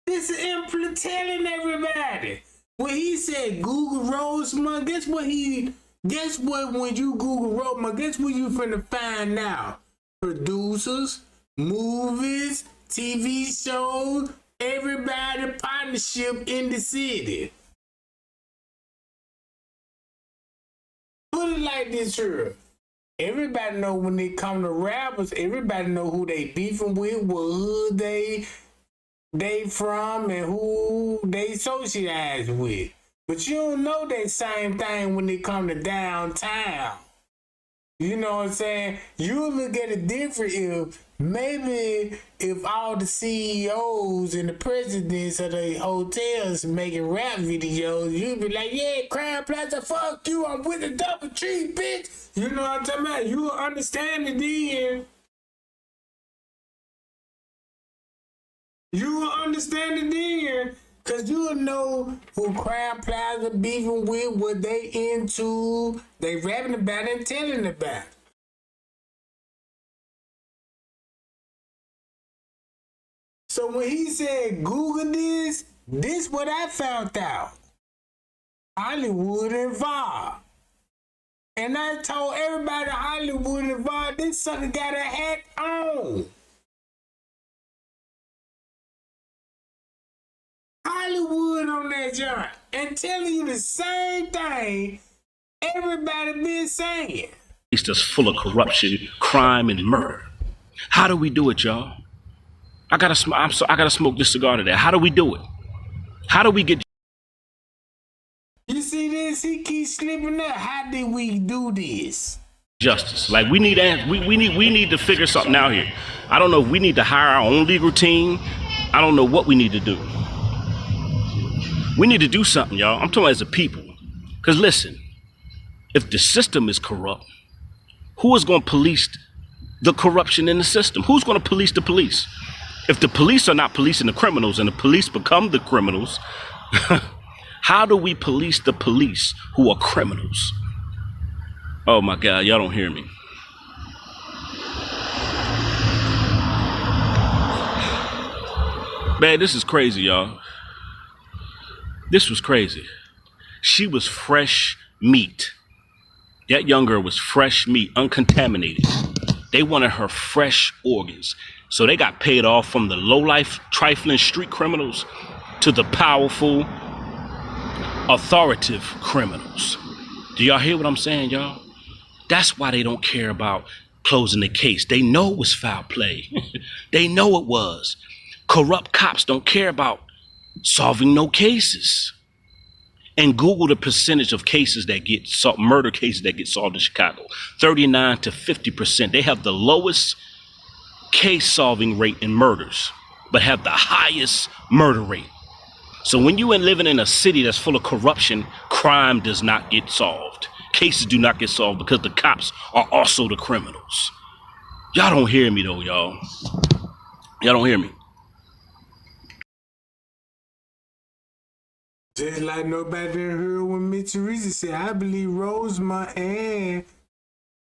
This is telling everybody. When he said Google Rosemont, guess what when you Google Rosemont, guess what you finna find out? Producers, movies, TV shows, everybody partnership in the city. Put it like this here. Everybody know when they come to rappers, everybody know who they beefing with, what hood they from, and who they socialize with. But you don't know that same thing when they come to downtown. You know what I'm saying? You look at it different if all the CEOs and the presidents of the hotels making rap videos, you'd be like, yeah, Crown Plaza, fuck you, I'm with the double tree, bitch. You know what I'm talking about? You will understand it then. You will understand it then, because you will know who Crown Plaza beefing with, what they into, they rapping about it and telling about it. So when he said, Google this what I found out. Hollywood involved. And I told everybody Hollywood involved, this sucker got a hat on. Hollywood on that joint and telling you the same thing everybody been saying. It's just full of corruption, crime, and murder. How do we do it, y'all? I gotta smoke this cigar today. How do we do it? How do we get? You see this? He keeps slipping up. How did we do this? Justice. Like we need to figure something out here. I don't know if we need to hire our own legal team. I don't know what we need to do. We need to do something, y'all. I'm talking as a people. Because listen, if the system is corrupt, who is going to police the corruption in the system? Who's going to police the police? If the police are not policing the criminals and the police become the criminals, how do we police the police who are criminals? Oh my God, y'all don't hear me. Man, this is crazy, y'all. This was crazy. She was fresh meat. That young girl was fresh meat, uncontaminated. They wanted her fresh organs. So they got paid off from the low-life, trifling street criminals to the powerful, authoritative criminals. Do y'all hear what I'm saying, y'all? That's why they don't care about closing the case. They know it was foul play. They know it was. Corrupt cops don't care about solving no cases. and Google the percentage of cases that get murder cases that get solved in Chicago. 39 to 50%. They have the lowest case solving rate in murders, but have the highest murder rate. So when you are living in a city that's full of corruption, crime does not get solved. Cases do not get solved because the cops are also the criminals. Y'all don't hear me though, y'all. Y'all don't hear me. Just like nobody heard when Miss Teresa said, I believe Rosemont and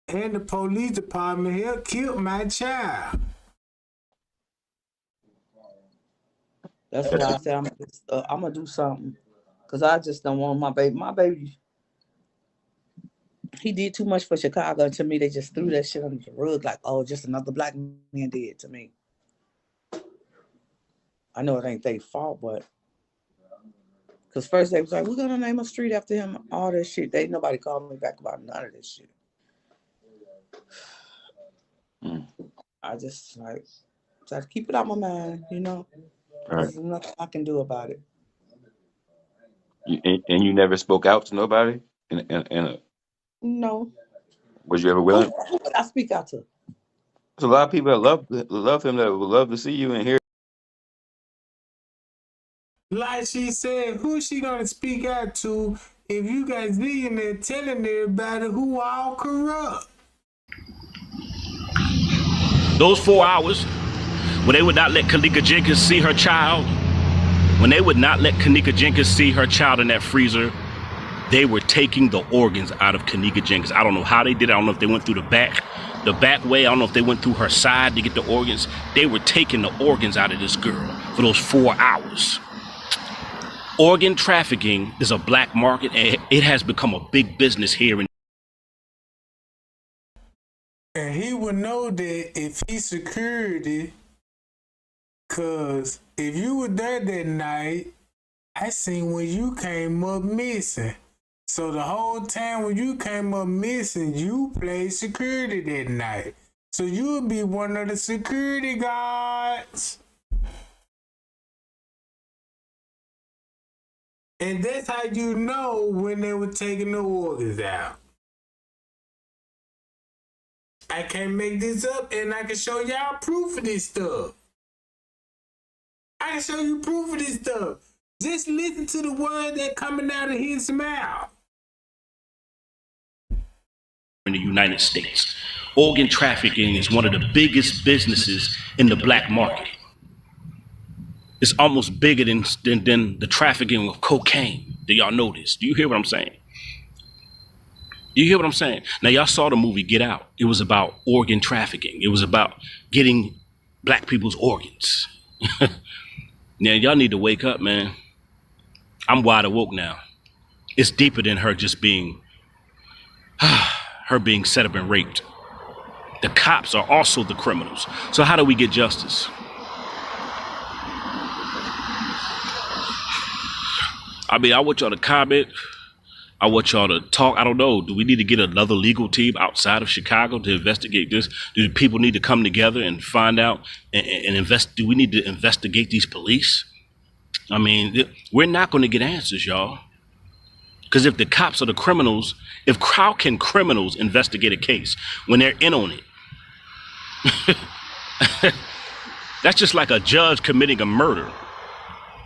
the police department here killed my child. That's why I said I'm gonna do something, cause I just don't want my baby. My baby, he did too much for Chicago, and to me, they just threw that shit under the rug, like, oh, just another black man did to me. I know it ain't their fault, but because first they was like, we're gonna name a street after him, all that shit. Nobody called me back about none of this shit. I just try to keep it out my mind, you know. Right. There's nothing I can do about it. And you never spoke out to nobody? No. Was you ever willing? Who would I speak out to? There's a lot of people that love him that would love to see you and hear. Like she said, who's she gonna speak out to if you got Zillionaire telling everybody who all corrupt? Those 4 hours when they would not let Kenneka Jenkins see her child, when they would not let Kenneka Jenkins see her child in that freezer, they were taking the organs out of Kenneka Jenkins. I don't know how they did it. I don't know if they went through the back way. I don't know if they went through her side to get the organs. They were taking the organs out of this girl for those 4 hours. Organ trafficking is a black market, and it has become a big business here in. And he would know that if he's security, cause if you were there that night, I seen when you came up missing. So the whole time when you came up missing, you played security that night. So you would be one of the security guards. And that's how you know when they were taking the organs out. I can't make this up, and I can show y'all proof of this stuff. I can show you proof of this stuff. Just listen to the words that coming out of his mouth. In the United States, organ trafficking is one of the biggest businesses in the black market. It's almost bigger than the trafficking of cocaine. Do y'all know this? Do you hear what I'm saying? You hear what I'm saying? Now, y'all saw the movie Get Out. It was about organ trafficking. It was about getting black people's organs. Now, y'all need to wake up, man. I'm wide awoke now. It's deeper than her just being, her being set up and raped. The cops are also the criminals. So how do we get justice? I mean, I want y'all to comment. I want y'all to talk. I don't know. Do we need to get another legal team outside of Chicago to investigate this? Do people need to come together and find out and invest? Do we need to investigate these police? I mean, we're not going to get answers, y'all. Because if the cops are the criminals, how can criminals investigate a case when they're in on it? That's just like a judge committing a murder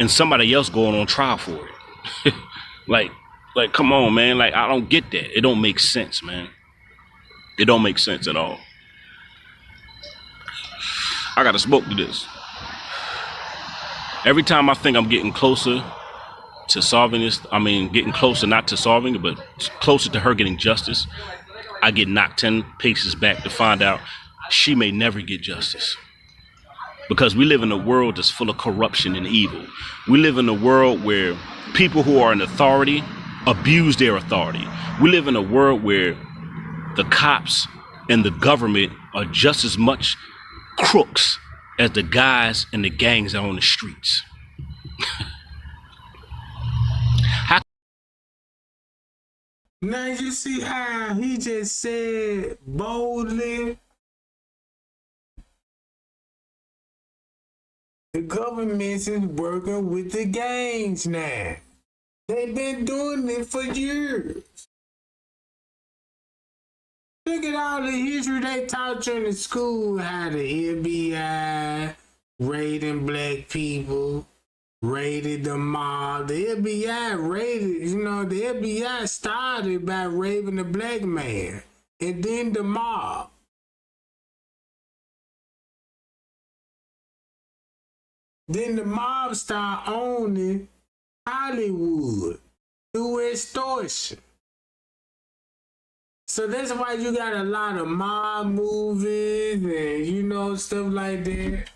and somebody else going on trial for it. Like, come on, man. Like, I don't get that. It don't make sense, man. It don't make sense at all. I gotta smoke to this. Every time I think I'm getting closer to solving this, I mean, getting closer, not to solving it, but closer to her getting justice, I get knocked 10 paces back to find out she may never get justice. Because we live in a world that's full of corruption and evil. We live in a world where people who are in authority abuse their authority. We live in a world where the cops and the government are just as much crooks as the guys and the gangs out on the streets. Now you see how he just said boldly, the government is working with the gangs now. They've been doing it for years. Look at all the history they taught you in the school, how the FBI raiding black people, raided the mob. The FBI raided, the FBI started by raping the black man, and then the mob. Then the mob started owning Hollywood through extortion. So that's why you got a lot of mob movies and, stuff like that.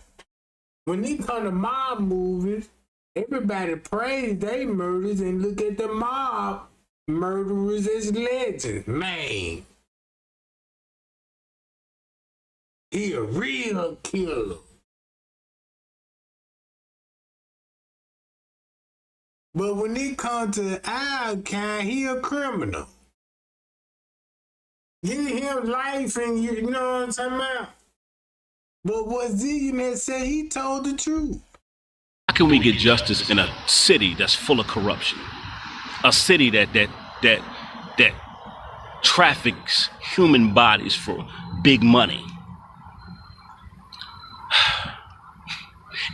When they come to mob movies, everybody praise they murders and look at the mob murderers as legends. Man, he a real killer. But when it comes to our kind, he a criminal. Give him life and you know what I'm talking about? But what Zillionaire said, he told the truth. How can we get justice in a city that's full of corruption? A city that traffics human bodies for big money.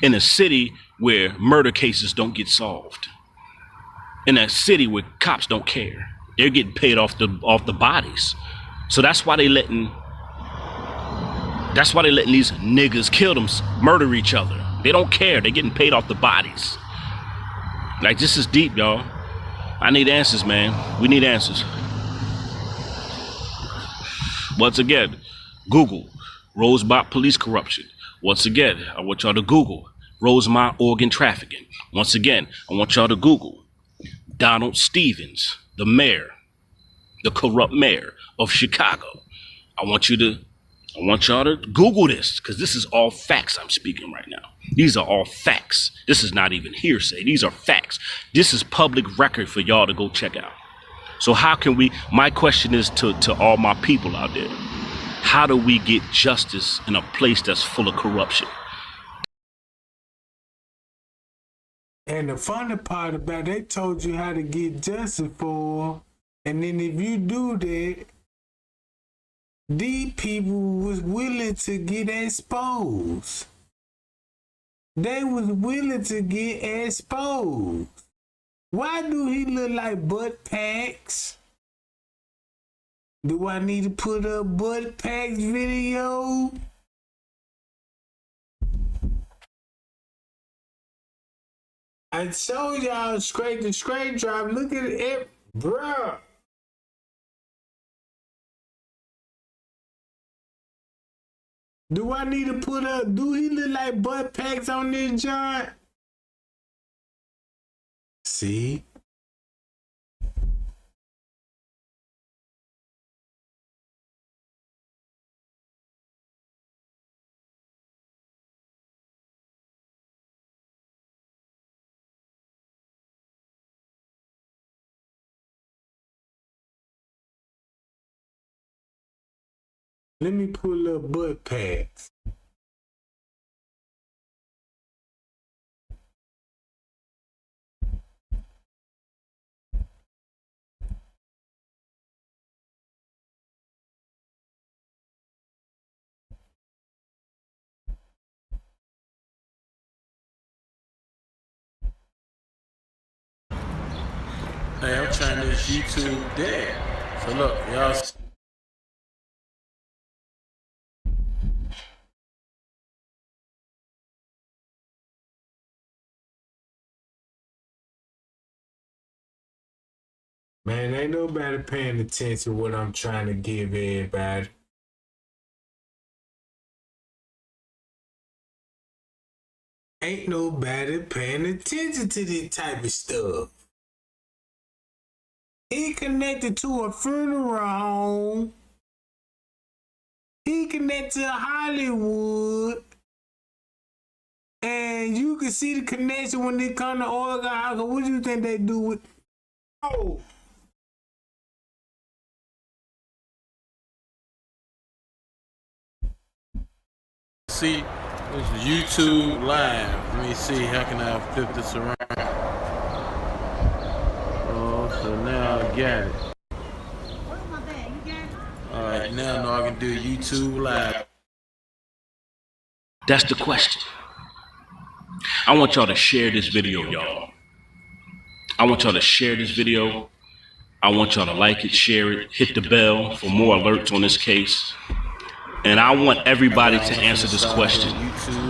In a city where murder cases don't get solved. In a city where cops don't care. They're getting paid off the bodies. So that's why they letting these niggas kill them, murder each other. They don't care. They're getting paid off the bodies. Like, this is deep, y'all. I need answers, man. We need answers. Once again, Google Rosemont police corruption. Once again, I want y'all to Google Rosemont organ trafficking. Once again, I want y'all to Google Donald Stevens, the mayor, the corrupt mayor of Chicago. I want y'all to Google this, because this is all facts I'm speaking right now. These are all facts. This is not even hearsay. These are facts. This is public record for y'all to go check out. So how can we, my question is to all my people out there, how do we get justice in a place that's full of corruption? And the funny part about it, they told you how to get justice for, and then if you do that, these people was willing to get exposed. They was willing to get exposed. Why do he look like butt packs? Do I need to put up butt packs video? I showed y'all straight drive. Look at it, bruh. Do I need to put up, do he look like butt packs on this joint? See? Let me pull up butt packs. Hey, I'm trying this YouTube there. So look, y'all. Man, ain't nobody paying attention to what I'm trying to give everybody. Ain't nobody paying attention to this type of stuff. He connected to a funeral home. He connected to Hollywood. And you can see the connection when they come to Oregon. What do you think they do with... Oh! See, this is YouTube Live. Let me see, how can I flip this around? So now I got it. Alright, now I know I can do YouTube Live. That's the question. I want y'all to share this video, y'all. I want y'all to share this video. I want y'all to like it, share it, hit the bell for more alerts on this case. And I want everybody to answer this question.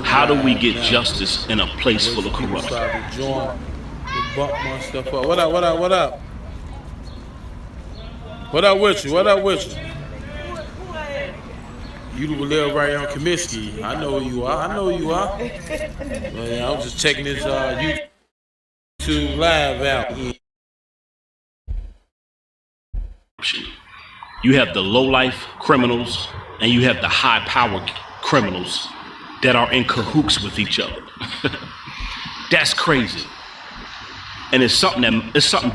How do we get justice in a place full of corruption? What up, what up, what up? What up with you? What up with you? You live right on Comiskey. I know who you are. I know who you are. Man, I was just checking this YouTube Live out. You have the low-life criminals and you have the high-powered criminals that are in cahoots with each other. That's crazy. And it's something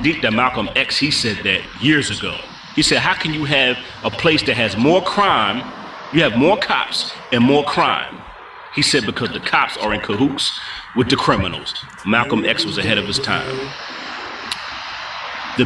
deep that Malcolm X, he said that years ago. He said, how can you have a place that has more crime, you have more cops and more crime? He said because the cops are in cahoots with the criminals. Malcolm X was ahead of his time. The